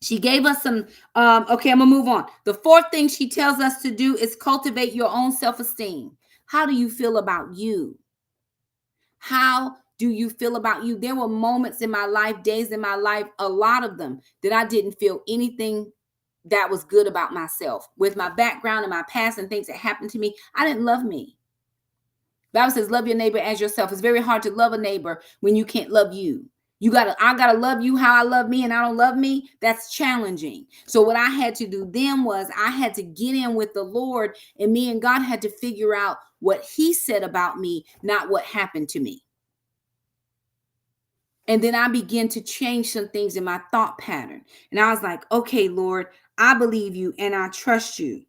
She gave us some, okay, I'm going to move on. The fourth thing she tells us to do is cultivate your own self-esteem. How do you feel about you? How do you feel about you? There were moments in my life, days in my life, a lot of them, that I didn't feel anything that was good about myself. With my background and my past and things that happened to me, I didn't love me. The Bible says, love your neighbor as yourself. It's very hard to love a neighbor when you can't love you. I gotta love you how I love me, and I don't love me. That's challenging. So what I had to do then was I had to get in with the Lord, and me and God had to figure out what he said about me, not what happened to me. And then I began to change some things in my thought pattern. And I was like, okay, Lord, I believe you and I trust you.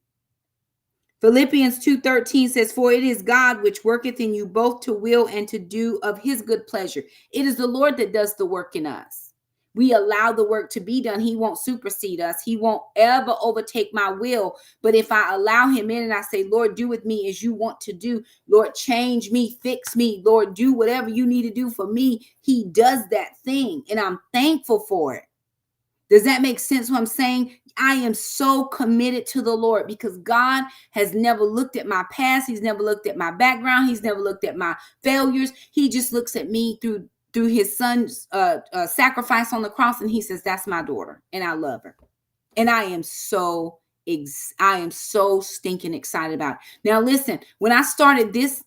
Philippians 2:13 says, for it is God which worketh in you both to will and to do of his good pleasure. It is the Lord that does the work in us. We allow the work to be done. He won't supersede us. He won't ever overtake my will. But if I allow him in and I say, Lord, do with me as you want to do. Lord, change me, fix me. Lord, do whatever you need to do for me. He does that thing. And I'm thankful for it. Does that make sense what I'm saying? I am so committed to the Lord because God has never looked at my past. He's never looked at my background. He's never looked at my failures. He just looks at me through his son's sacrifice on the cross. And he says, that's my daughter and I love her. And I am so stinking excited about it. Now, listen, when I started this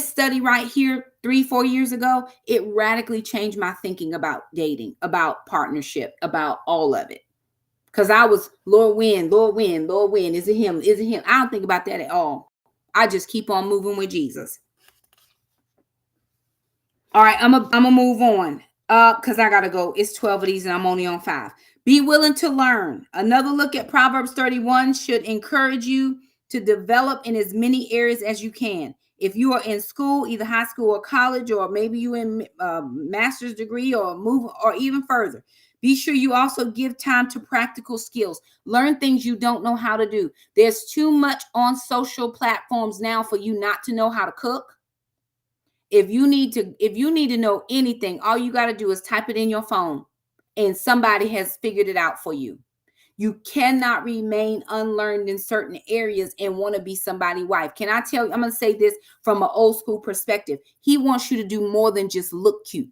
study right here 3-4 years ago, it radically changed my thinking about dating, about partnership, about all of it. Because I was, Lord, when? Is it him? Is it him? I don't think about that at all. I just keep on moving with Jesus. All right, I'm gonna move on because I gotta go. It's 12 of these and I'm only on 5. Be willing to learn. Another look at Proverbs 31 should encourage you to develop in as many areas as you can. If you are in school, either high school or college, or maybe you in master's degree or move or even further, be sure you also give time to practical skills. Learn things you don't know how to do. There's too much on social platforms now for you not to know how to cook. If you need to know anything, all you got to do is type it in your phone and somebody has figured it out for you. You cannot remain unlearned in certain areas and want to be somebody's wife. Can I tell you, I'm going to say this from an old school perspective. He wants you to do more than just look cute.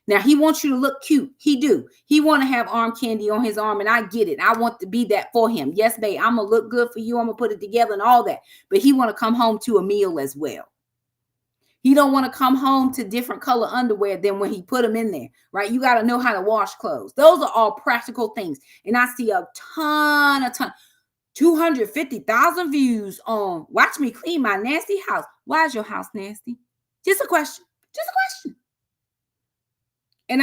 Now, he wants you to look cute. He do. He want to have arm candy on his arm, and I get it. I want to be that for him. Yes, babe, I'm going to look good for you. I'm going to put it together and all that. But he want to come home to a meal as well. He don't want to come home to different color underwear than when he put them in there, right? You got to know how to wash clothes. Those are all practical things. And I see a ton, 250,000 views on watch me clean my nasty house. Why is your house nasty? Just a question. And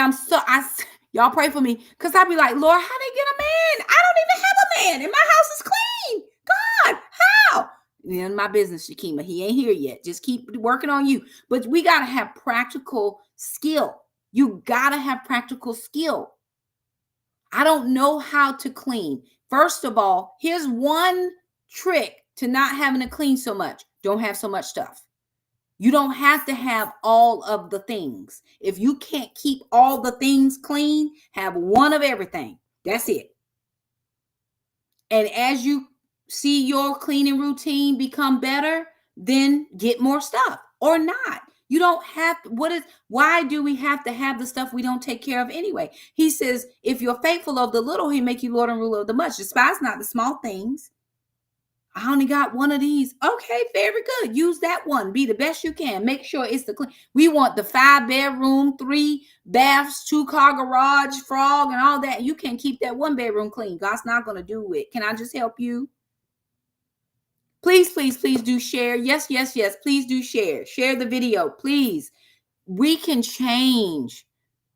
y'all pray for me because I be like, Lord, how they get a man? I don't even have a man and my house is clean. God, how? In my business, Shakima, he ain't here yet. Just keep working on you. But we got to have practical skill. You got to have practical skill. I don't know how to clean. First of all, here's one trick to not having to clean so much. Don't have so much stuff. You don't have to have all of the things. If you can't keep all the things clean, have one of everything. That's it. And as you see your cleaning routine become better, then get more stuff or not. You don't have why do we have to have the stuff we don't take care of anyway? He says, if you're faithful of the little, he make you Lord and ruler of the much. Despise not the small things. I only got one of these. Okay, very good. Use that one. Be the best you can. Make sure it's the clean. We want the 5-bedroom, 3 baths, 2-car garage, frog, and all that. You can't keep that 1-bedroom clean. God's not going to do it. Can I just help you? Please, please, please do share. Yes, yes, yes. Please do share. Share the video, please. We can change.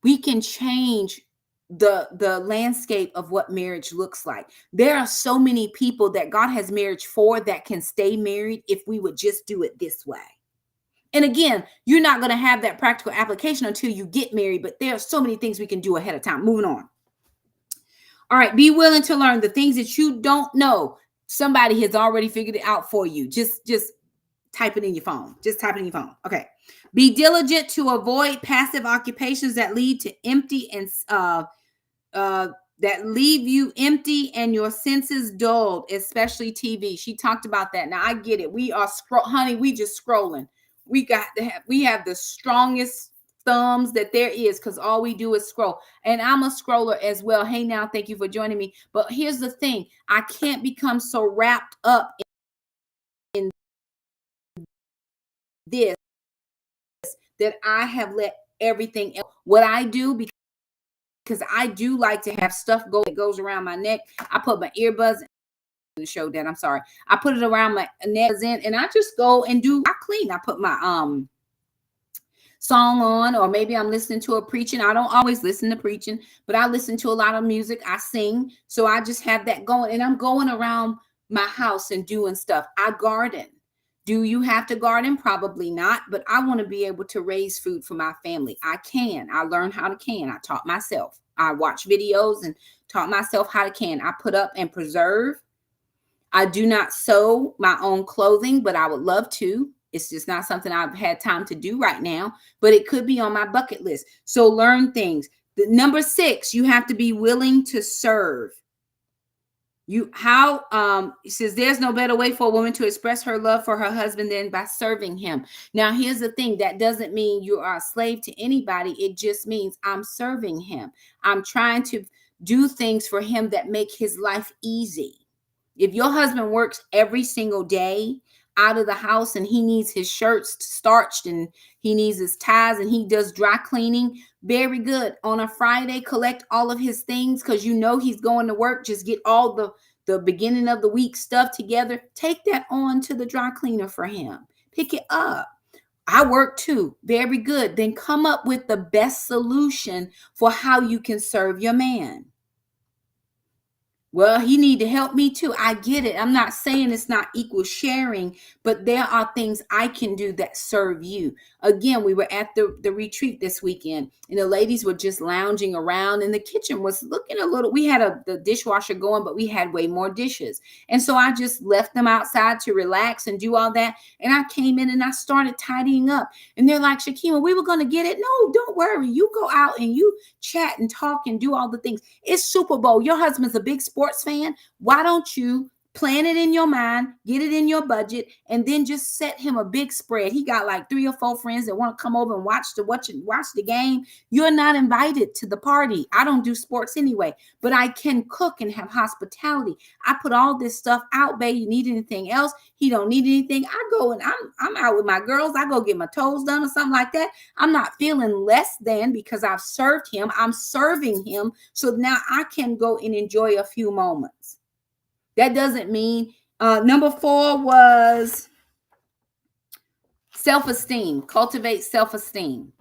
We can change the landscape of what marriage looks like. There are so many people that God has marriage for that can stay married if we would just do it this way. And again, you're not going to have that practical application until you get married, but there are so many things we can do ahead of time. Moving on. All right, be willing to learn the things that you don't know. Somebody has already figured it out for you. Just type it in your phone. Just type it in your phone. Okay. Be diligent to avoid passive occupations that lead to empty and uh that leave you empty and your senses dulled, especially TV. She talked about that. Now I get it. We are honey, we just scrolling. We have the strongest thumbs that there is because all we do is scroll. And I'm a scroller as well. Hey now, thank you for joining me. But here's the thing: I can't become so wrapped up in this that I have let everything else. What I do, because I do like to have stuff that goes around my neck. I put my earbuds in. Show that I'm sorry. I put it around my neck and I just go and I clean. I put my song on, or maybe I'm listening to a preaching. I don't always listen to preaching, but I listen to a lot of music. I sing. So I just have that going, and I'm going around my house and doing stuff. I garden. Do you have to garden? Probably not, but I want to be able to raise food for my family. I can. I learned how to can. I taught myself. I watch videos and taught myself how to can. I put up and preserve. I do not sew my own clothing, but I would love to. It's just not something I've had time to do right now, but it could be on my bucket list. So learn things. The number 6, you have to be willing to serve. It says there's no better way for a woman to express her love for her husband than by serving him. Now, here's the thing. That doesn't mean you are a slave to anybody. It just means I'm serving him. I'm trying to do things for him that make his life easy. If your husband works every single day out of the house and he needs his shirts starched and he needs his ties and he does dry cleaning, very good. On a Friday, collect all of his things because you know he's going to work. Just get all the beginning of the week stuff together. Take that on to the dry cleaner for him. Pick it up. I work too. Very good. Then come up with the best solution for how you can serve your man. Well, he need to help me too. I get it. I'm not saying it's not equal sharing, but there are things I can do that serve you. Again, we were at the retreat this weekend and the ladies were just lounging around and the kitchen was looking a little, we had the dishwasher going, but we had way more dishes. And so I just left them outside to relax and do all that. And I came in and I started tidying up and they're like, Shakima, we were going to get it. No, don't worry. You go out and you chat and talk and do all the things. It's Super Bowl. Your husband's a big sports fan. Why don't you plan it in your mind, get it in your budget, and then just set him a big spread? He got like 3 or 4 friends that want to come over and watch the game. You're not invited to the party. I don't do sports anyway, but I can cook and have hospitality. I put all this stuff out, babe. You need anything else? He don't need anything. I go and I'm out with my girls. I go get my toes done or something like that. I'm not feeling less than because I've served him. I'm serving him. So now I can go and enjoy a few moments. That doesn't mean number 4 was self-esteem. Cultivate self-esteem.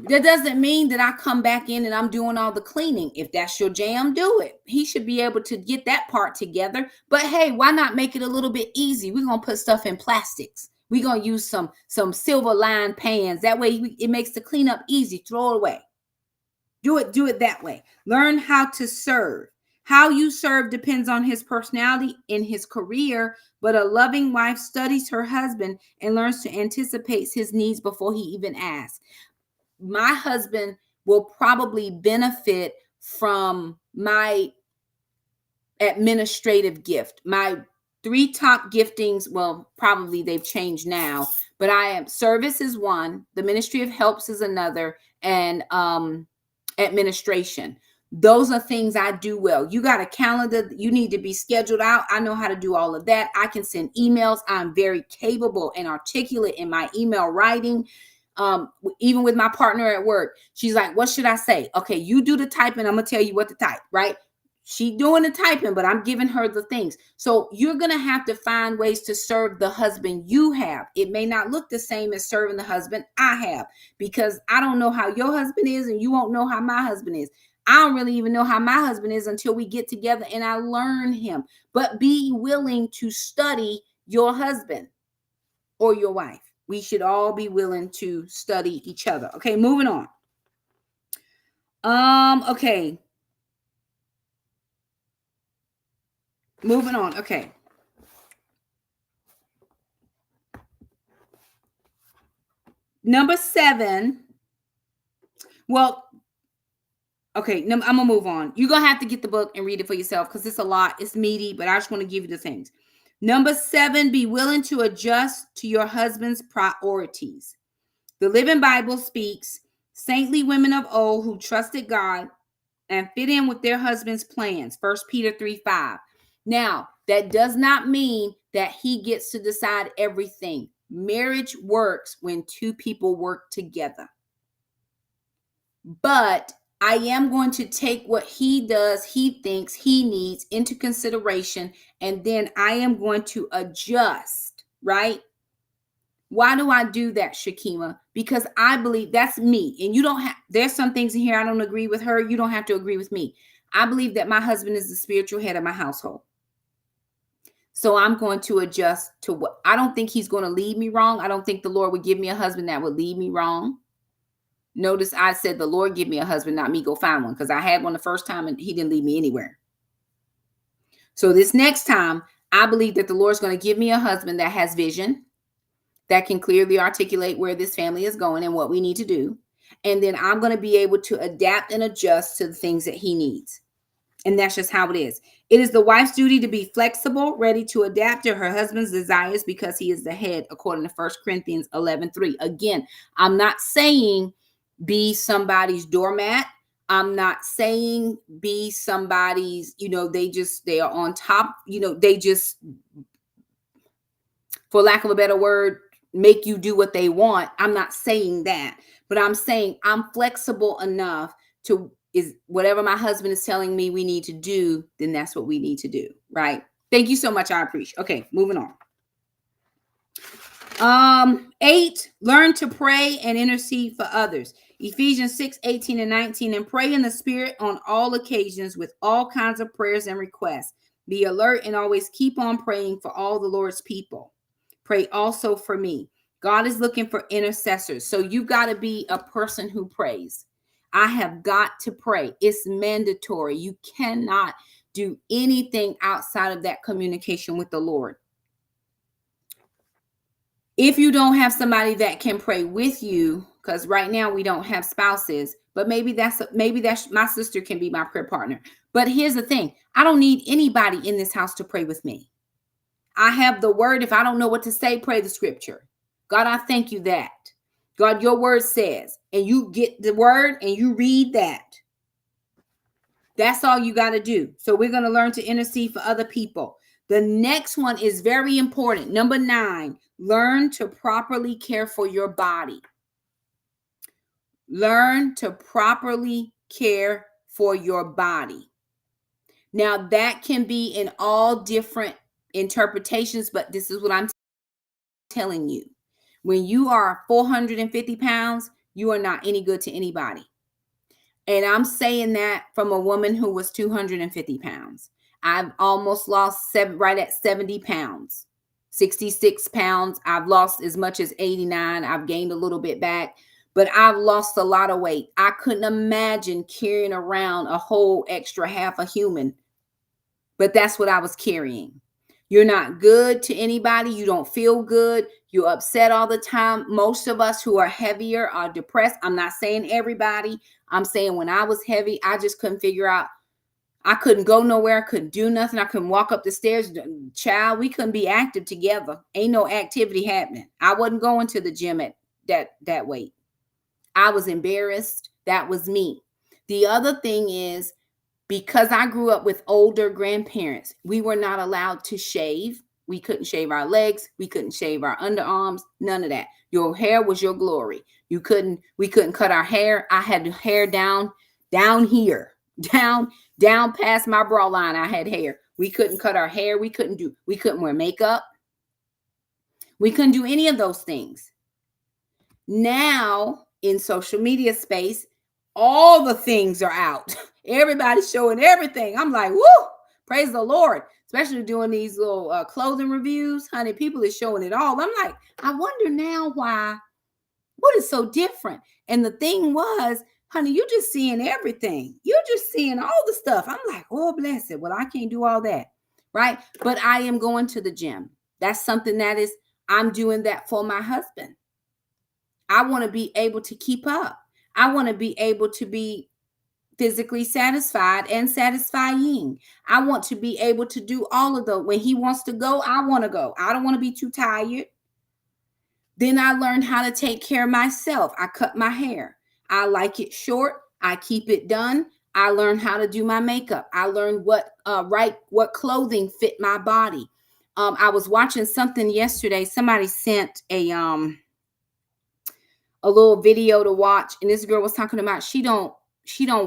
That doesn't mean that I come back in and I'm doing all the cleaning. If that's your jam, do it. He should be able to get that part together. But hey, why not make it a little bit easy? We're going to put stuff in plastics. We're going to use some silver lined pans. That way it makes the cleanup easy. Throw it away. Do it that way. Learn how to serve. How you serve depends on his personality and his career, but a loving wife studies her husband and learns to anticipate his needs before he even asks. My husband will probably benefit from my administrative gift. My 3 top giftings, well, probably they've changed now, but service is one, the ministry of helps is another, and administration. Those are things I do well. You got a calendar, you need to be scheduled out. I know how to do all of that. I can send emails. I'm very capable and articulate in my email writing. Even with my partner at work, she's like, what should I say? Okay, you do the typing. I'm going to tell you what to type, right? She doing the typing, but I'm giving her the things. So you're going to have to find ways to serve the husband you have. It may not look the same as serving the husband I have, because I don't know how your husband is and you won't know how my husband is. I don't really even know how my husband is until we get together and I learn him. But be willing to study your husband or your wife. We should all be willing to study each other. Okay, moving on. Okay. Moving on. Okay. Number 7. Well, okay, I'm gonna move on. You're gonna have to get the book and read it for yourself because it's a lot. It's meaty, but I just want to give you the things. Number 7, be willing to adjust to your husband's priorities. The Living Bible speaks, saintly women of old who trusted God and fit in with their husband's plans. 1 Peter 3:5. Now, that does not mean that he gets to decide everything. Marriage works when two people work together. But I am going to take what he does, he thinks he needs into consideration, and then I am going to adjust, right? Why do I do that, Shakima? Because I believe that's me. And you don't have, there's some things in here I don't agree with her. You don't have to agree with me. I believe that my husband is the spiritual head of my household. So I'm going to adjust to what, I don't think he's going to lead me wrong. I don't think the Lord would give me a husband that would lead me wrong. Notice I said the Lord give me a husband, not me go find one, because I had one the first time and he didn't lead me anywhere. So this next time, I believe that the Lord's going to give me a husband that has vision, that can clearly articulate where this family is going and what we need to do. And then I'm going to be able to adapt and adjust to the things that he needs. And that's just how it is. It is the wife's duty to be flexible, ready to adapt to her husband's desires because he is the head, according to 1 Corinthians 11:3. Again, I'm not saying be somebody's doormat. I'm not saying be somebody's, they are on top, they just, for lack of a better word, make you do what they want. I'm not saying that, but I'm saying I'm flexible enough to, is whatever my husband is telling me we need to do, then that's what we need to do, right? Thank you so much. I appreciate. Okay, moving on. 8, learn to pray and intercede for others. Ephesians 6:18-19, and pray in the Spirit on all occasions with all kinds of prayers and requests. Be alert and always keep on praying for all the Lord's people. Pray also for me. God is looking for intercessors. So you got to be a person who prays. I have got to pray. It's mandatory. You cannot do anything outside of that communication with the Lord. If you don't have somebody that can pray with you, because right now we don't have spouses, but maybe that's my sister can be my prayer partner. But here's the thing. I don't need anybody in this house to pray with me. I have the word. If I don't know what to say, pray the scripture. God, I thank you that. God, your word says, and you get the word and you read that. That's all you got to do. So we're going to learn to intercede for other people. The next one is very important. Number 9, learn to properly care for your body. Learn to properly care for your body. Now, that can be in all different interpretations, but this is what I'm telling you. When you are 450 pounds, you are not any good to anybody. And I'm saying that from a woman who was 250 pounds. I've almost lost right at 70 pounds, 66 pounds. I've lost as much as 89. I've gained a little bit back, but I've lost a lot of weight. I couldn't imagine carrying around a whole extra half a human, but that's what I was carrying. You're not good to anybody. You don't feel good. You're upset all the time. Most of us who are heavier are depressed. I'm not saying everybody. I'm saying when I was heavy, I just couldn't figure out. I couldn't go nowhere. I couldn't do nothing. I couldn't walk up the stairs. Child, we couldn't be active together. Ain't no activity happening. I wasn't going to the gym at that weight. I was embarrassed. That was me. The other thing is, because I grew up with older grandparents, we were not allowed to shave. We couldn't shave our legs. We couldn't shave our underarms. None of that. Your hair was your glory. We couldn't cut our hair. I had hair down here, down past my bra line. I had hair. We couldn't cut our hair. We couldn't wear makeup. We couldn't do any of those things. Now in social media space, all the things are out. Everybody's showing everything. I'm like, woo, praise the Lord. especially doing these little clothing reviews, honey. People are showing it all. I'm like, I wonder now why. What is so different? And the thing was, honey, you're just seeing everything. You're just seeing all the stuff. I'm like, oh, bless it. Well, I can't do all that, right? But I am going to the gym. That's something that is, I'm doing that for my husband. I want to be able to keep up. I want to be able to be physically satisfied and satisfying. I want to be able to do all of those. When he wants to go, I want to go. I don't want to be too tired. Then I learned how to take care of myself. I cut my hair. I like it short. I keep it done. I learned how to do my makeup. I learned what clothing fit my body. I was watching something yesterday. Somebody sent a little video to watch, and this girl was talking about she don't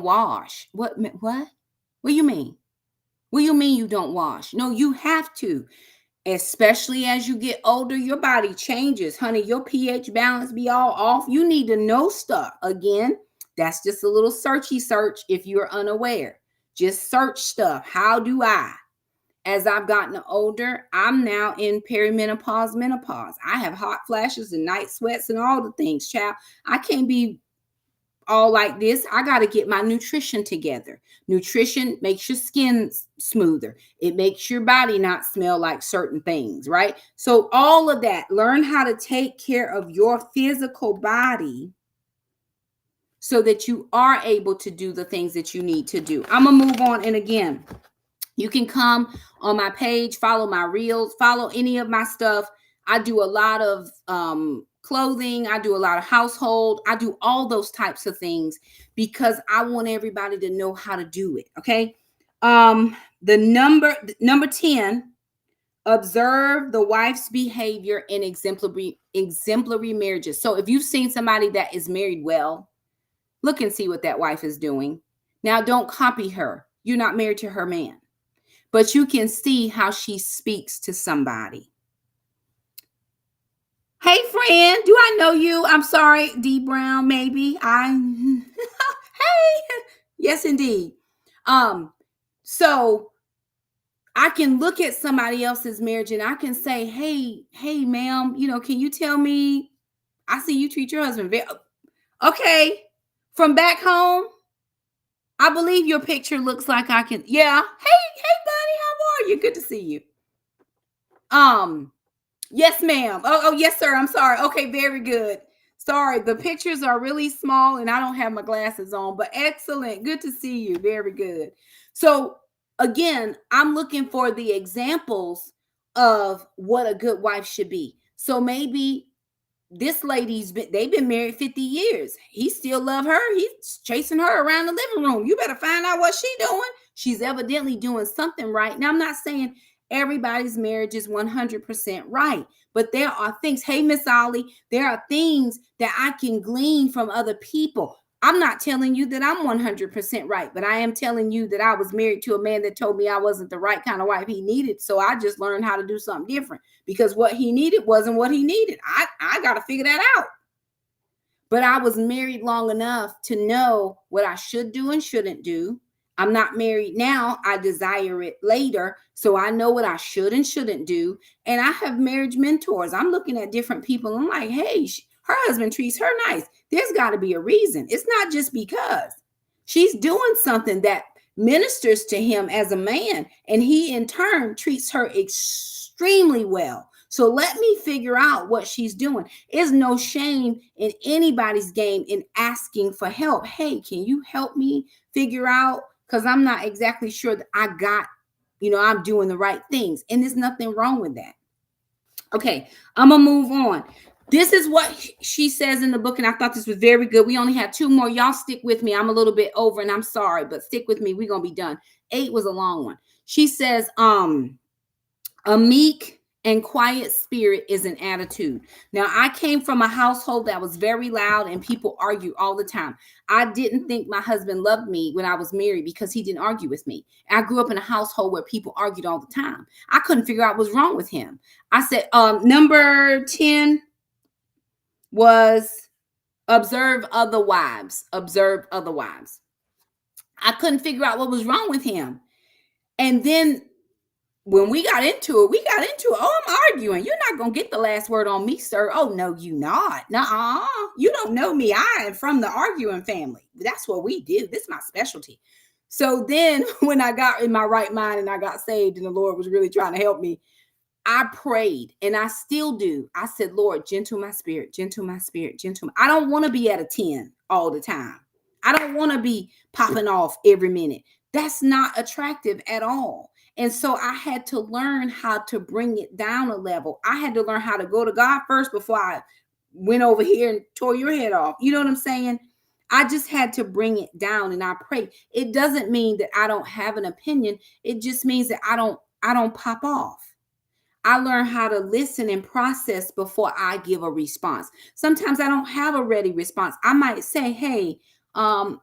wash. What do you mean? What do you mean you don't wash? No, you have to. Especially as you get older, your body changes, honey. Your pH balance be all off. You need to know stuff. Again, that's just a little searchy search if you're unaware. Just search stuff. How do I? As I've gotten older, I'm now in perimenopause, menopause. I have hot flashes and night sweats and all the things, child. I can't be all like this. I got to get my nutrition together. Nutrition makes your skin smoother. It makes your body not smell like certain things, right? So all of that, learn how to take care of your physical body so that you are able to do the things that you need to do. I'm going to move on. And again, you can come on my page, follow my reels, follow any of my stuff. I do a lot of clothing. I do a lot of household. I do all those types of things because I want everybody to know how to do it. Okay. The number 10, observe the wife's behavior in exemplary marriages. So if you've seen somebody that is married well, look and see what that wife is doing. Now, don't copy her. You're not married to her man, but you can see how she speaks to somebody. Hey, friend, do I know you? I'm sorry, D Brown, maybe. Hey, yes, indeed. So I can look at somebody else's marriage and I can say, hey, ma'am, can you tell me? I see you treat your husband very okay. From back home, I believe your picture looks like I can. Yeah. Hey, buddy, how are you? Good to see you. Yes, ma'am. Oh, yes, sir. I'm sorry. Okay, very good. Sorry, the pictures are really small and I don't have my glasses on, but excellent. Good to see you. Very good. So again, I'm looking for the examples of what a good wife should be. So maybe this they've been married 50 years. He still love her. He's chasing her around the living room. You better find out what she's doing. She's evidently doing something right. Now, I'm not saying everybody's marriage is 100% right, but there are things. Hey, Miss Ollie, there are things that I can glean from other people. I'm not telling you that I'm 100% right, but I am telling you that I was married to a man that told me I wasn't the right kind of wife he needed. So I just learned how to do something different because what he needed wasn't what he needed. I got to figure that out. But I was married long enough to know what I should do and shouldn't do. I'm not married now. I desire it later. So I know what I should and shouldn't do. And I have marriage mentors. I'm looking at different people. I'm like, hey, her husband treats her nice. There's got to be a reason. It's not just because she's doing something that ministers to him as a man. And he in turn treats her extremely well. So let me figure out what she's doing. There's no shame in anybody's game in asking for help. Hey, can you help me figure out? Because I'm not exactly sure that I'm doing the right things. And there's nothing wrong with that. Okay, I'm going to move on. This is what she says in the book, and I thought this was very good. We only have 2 more. Y'all stick with me. I'm a little bit over, and I'm sorry, but stick with me. We're going to be done. 8 was a long one. She says, a meek and quiet spirit is an attitude. Now, I came from a household that was very loud and people argue all the time. I didn't think my husband loved me when I was married because he didn't argue with me. I grew up in a household where people argued all the time. I couldn't figure out what was wrong with him. I said, number 10 was observe other wives. Observe other wives. I couldn't figure out what was wrong with him. And then when we got into it, Oh, I'm arguing. You're not gonna get the last word on me, sir. Oh no, you not. Nuh-uh. You don't know me. I am from the arguing family. That's what we do. This is my specialty. So then when I got in my right mind and I got saved and the Lord was really trying to help me, I prayed and I still do. I said, Lord, gentle my spirit, gentle my spirit, gentle. I don't want to be at a 10 all the time. I don't want to be popping off every minute. That's not attractive at all. And so I had to learn how to bring it down a level. I had to learn how to go to God first before I went over here and tore your head off. You know what I'm saying? I just had to bring it down and I pray. It doesn't mean that I don't have an opinion. It just means that I don't pop off. I learn how to listen and process before I give a response. Sometimes I don't have a ready response. I might say, hey, um,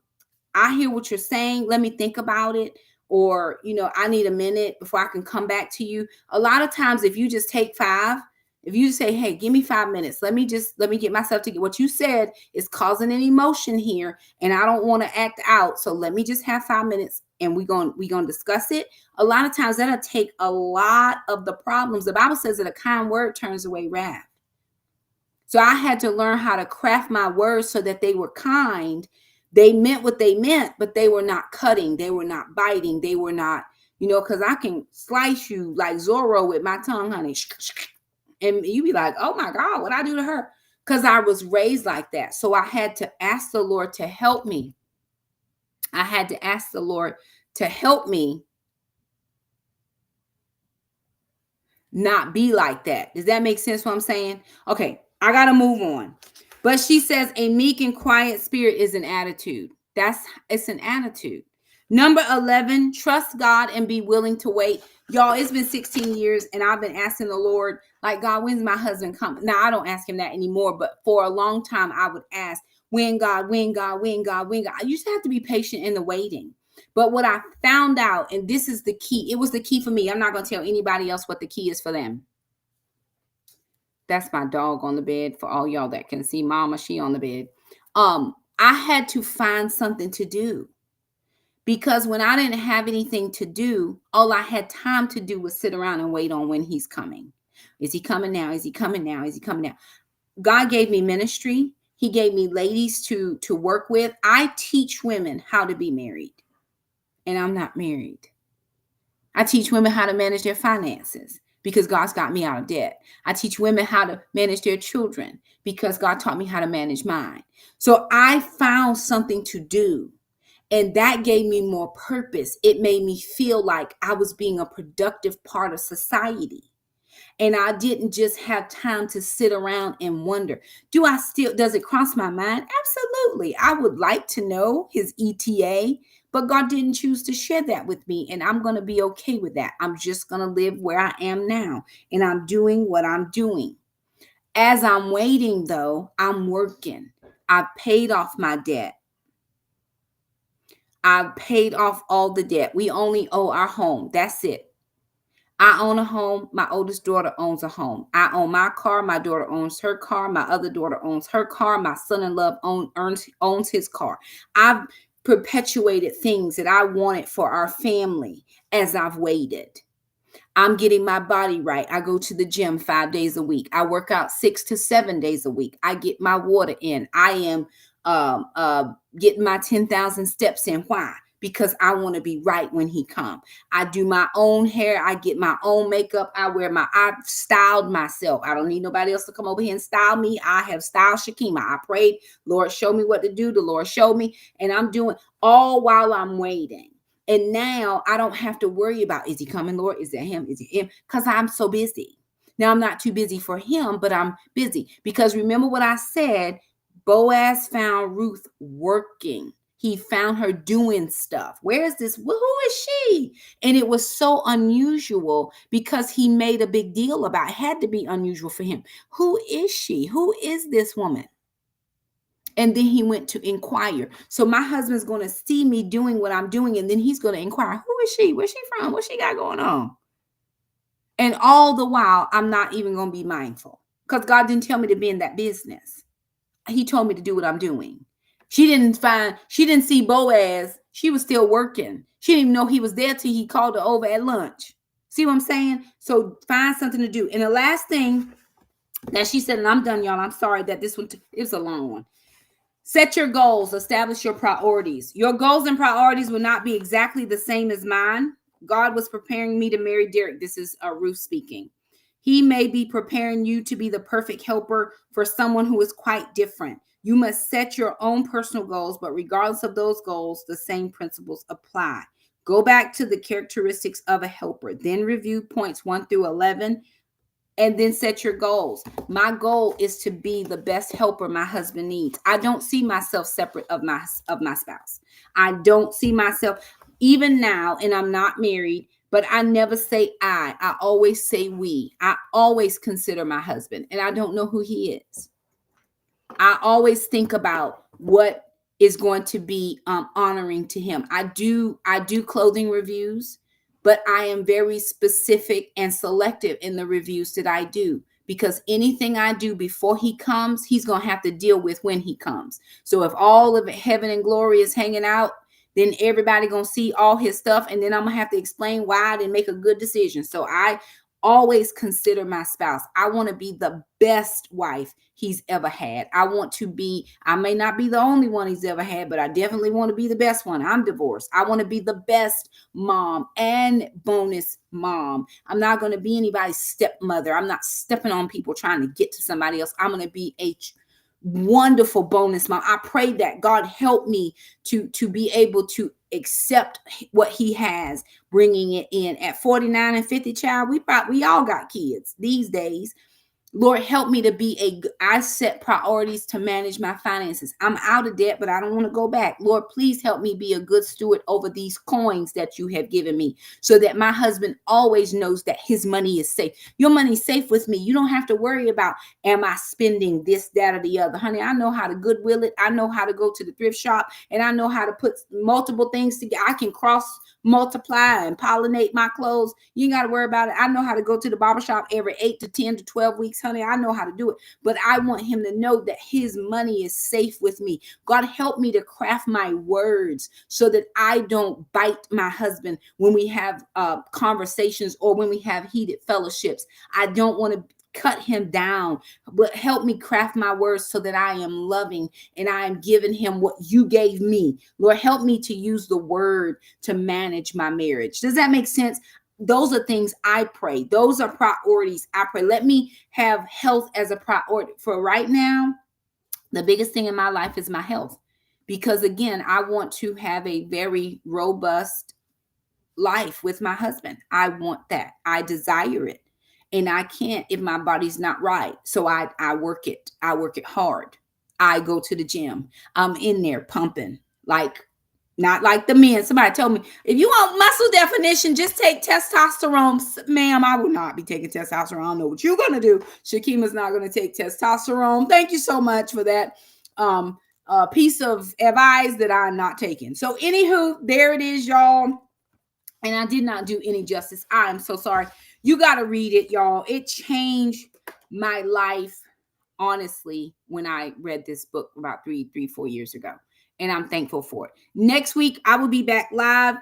I hear what you're saying. Let me think about it. Or, I need a minute before I can come back to you. A lot of times, if you just take five, if you say, hey, give me 5 minutes, let me get myself to get what you said is causing an emotion here. And I don't want to act out. So let me just have 5 minutes and we're gonna discuss it. A lot of times that'll take a lot of the problems. The Bible says that a kind word turns away wrath. So I had to learn how to craft my words so that they were kind. They meant what they meant, but they were not cutting. They were not biting. They were not, because I can slice you like Zorro with my tongue, honey. And you be like, oh my God, what I do to her? Because I was raised like that. So I had to ask the Lord to help me. I had to ask the Lord to help me not be like that. Does that make sense what I'm saying? Okay, I got to move on. But she says a meek and quiet spirit is an attitude. It's an attitude. Number 11, trust God and be willing to wait. Y'all, it's been 16 years and I've been asking the Lord, like, God, when's my husband coming? Now, I don't ask him that anymore, but for a long time, I would ask, when God, when God, when God, when God. You just have to be patient in the waiting. But what I found out, and this is the key, it was the key for me. I'm not going to tell anybody else what the key is for them. That's my dog on the bed for all y'all that can see Mama, she on the bed. I had to find something to do because when I didn't have anything to do, all I had time to do was sit around and wait on when he's coming. Is he coming now? Is he coming now? Is he coming now? God gave me ministry. He gave me ladies to work with. I teach women how to be married, and I'm not married. I teach women how to manage their finances because God's got me out of debt. I teach women how to manage their children because God taught me how to manage mine. So I found something to do, and that gave me more purpose. It made me feel like I was being a productive part of society. And I didn't just have time to sit around and wonder, does it cross my mind? Absolutely. I would like to know his ETA, but God didn't choose to share that with me. And I'm going to be okay with that. I'm just going to live where I am now. And I'm doing what I'm doing. As I'm waiting, though, I'm working. I've paid off my debt. I've paid off all the debt. We only owe our home. That's it. I own a home. My oldest daughter owns a home. I own my car. My daughter owns her car. My other daughter owns her car. My son-in-law owns his car. I've perpetuated things that I wanted for our family as I've waited. I'm getting my body right. I go to the gym 5 days a week. I work out 6 to 7 days a week. I get my water in. I am getting my 10,000 steps in. Why? Because I want to be right when he comes. I do my own hair. I get my own makeup. I've styled myself. I don't need nobody else to come over here and style me. I have styled Shakima. I prayed, Lord, show me what to do. The Lord showed me, and I'm doing all while I'm waiting. And now I don't have to worry about, is he coming, Lord? Is that him? Is he him? Because I'm so busy. Now I'm not too busy for him, but I'm busy. Because remember what I said, Boaz found Ruth working. He found her doing stuff. Where is this? Well, who is she? And it was so unusual because he made a big deal about it. It had to be unusual for him. Who is she? Who is this woman? And then he went to inquire. So my husband's going to see me doing what I'm doing. And then he's going to inquire, who is she? Where's she from? What she got going on? And all the while, I'm not even going to be mindful because God didn't tell me to be in that business. He told me to do what I'm doing. She didn't see Boaz. She was still working. She didn't even know he was there till he called her over at lunch. See what I'm saying? So find something to do. And the last thing that she said, and I'm done, y'all. I'm sorry that this one, it was a long one. Set your goals, establish your priorities. Your goals and priorities will not be exactly the same as mine. God was preparing me to marry Derek. This is Ruth speaking. He may be preparing you to be the perfect helper for someone who is quite different. You must set your own personal goals, but regardless of those goals, the same principles apply. Go back to the characteristics of a helper, then review points 1 through 11, and then set your goals. My goal is to be the best helper my husband needs. I don't see myself separate of my spouse. I don't see myself, even now, and I'm not married, but I never say I always say we. I always consider my husband, and I don't know who he is. I always think about what is going to be honoring to him. I do clothing reviews, but I am very specific and selective in the reviews that I do, because anything I do before he comes, he's going to have to deal with when he comes. So if all of heaven and glory is hanging out, then everybody going to see all his stuff, and then I'm going to have to explain why I didn't make a good decision. So I always consider my spouse. I want to be the best wife he's ever had. I may not be the only one he's ever had, but I definitely want to be the best one. I'm divorced. I want to be the best mom and bonus mom. I'm not going to be anybody's stepmother. I'm not stepping on people trying to get to somebody else. I'm going to be a wonderful bonus mom. I pray that God help me to be able to accept what he has, bringing it in at 49 and 50. Child, we all got kids these days. Lord, help me to I set priorities to manage my finances. I'm out of debt, but I don't want to go back. Lord, please help me be a good steward over these coins that you have given me, so that my husband always knows that his money is safe. Your money's safe with me. You don't have to worry about, am I spending this, that, or the other? Honey, I know how to Goodwill it. I know how to go to the thrift shop, and I know how to put multiple things together. I can multiply and pollinate my clothes. You ain't got to worry about it. I know how to go to the barbershop every 8 to 10 to 12 weeks, honey. I know how to do it, but I want him to know that his money is safe with me. God, help me to craft my words so that I don't bite my husband when we have conversations or when we have heated fellowships. I don't want to cut him down, but help me craft my words so that I am loving and I am giving him what you gave me. Lord, help me to use the word to manage my marriage. Does that make sense? Those are things I pray. Those are priorities I pray. Let me have health as a priority. For right now, the biggest thing in my life is my health, because again, I want to have a very robust life with my husband. I want that. I desire it. And I can't if my body's not right. So I work it. I work it hard. I go to the gym. I'm in there pumping, not like the men. Somebody told me, if you want muscle definition, just take testosterone. Ma'am, I will not be taking testosterone. I don't know what you're going to do. Shakima's not going to take testosterone. Thank you so much for that piece of advice that I'm not taking. So anywho, there it is, y'all. And I did not do any justice. I am so sorry. You got to read it, y'all. It changed my life, honestly, when I read this book about 4 years ago. And I'm thankful for it. Next week, I will be back live.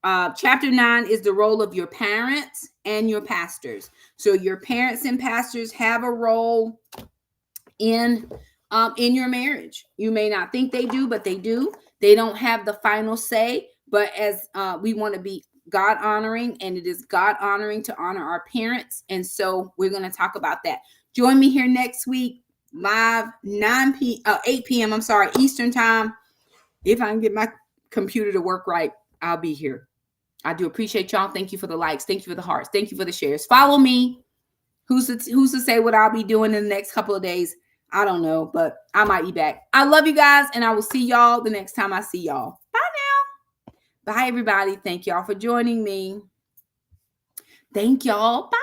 Chapter 9 is the role of your parents and your pastors. So your parents and pastors have a role in your marriage. You may not think they do, but they do. They don't have the final say. But as we want to be God honoring, and it is God honoring to honor our parents. And so we're going to talk about that. Join me here next week, live 8 p.m. Eastern time. If I can get my computer to work right, I'll be here. I do appreciate y'all. Thank you for the likes. Thank you for the hearts. Thank you for the shares. Follow me. Who's to say what I'll be doing in the next couple of days? I don't know, but I might be back. I love you guys, and I will see y'all the next time I see y'all. Bye now. Bye, everybody. Thank y'all for joining me. Thank y'all. Bye.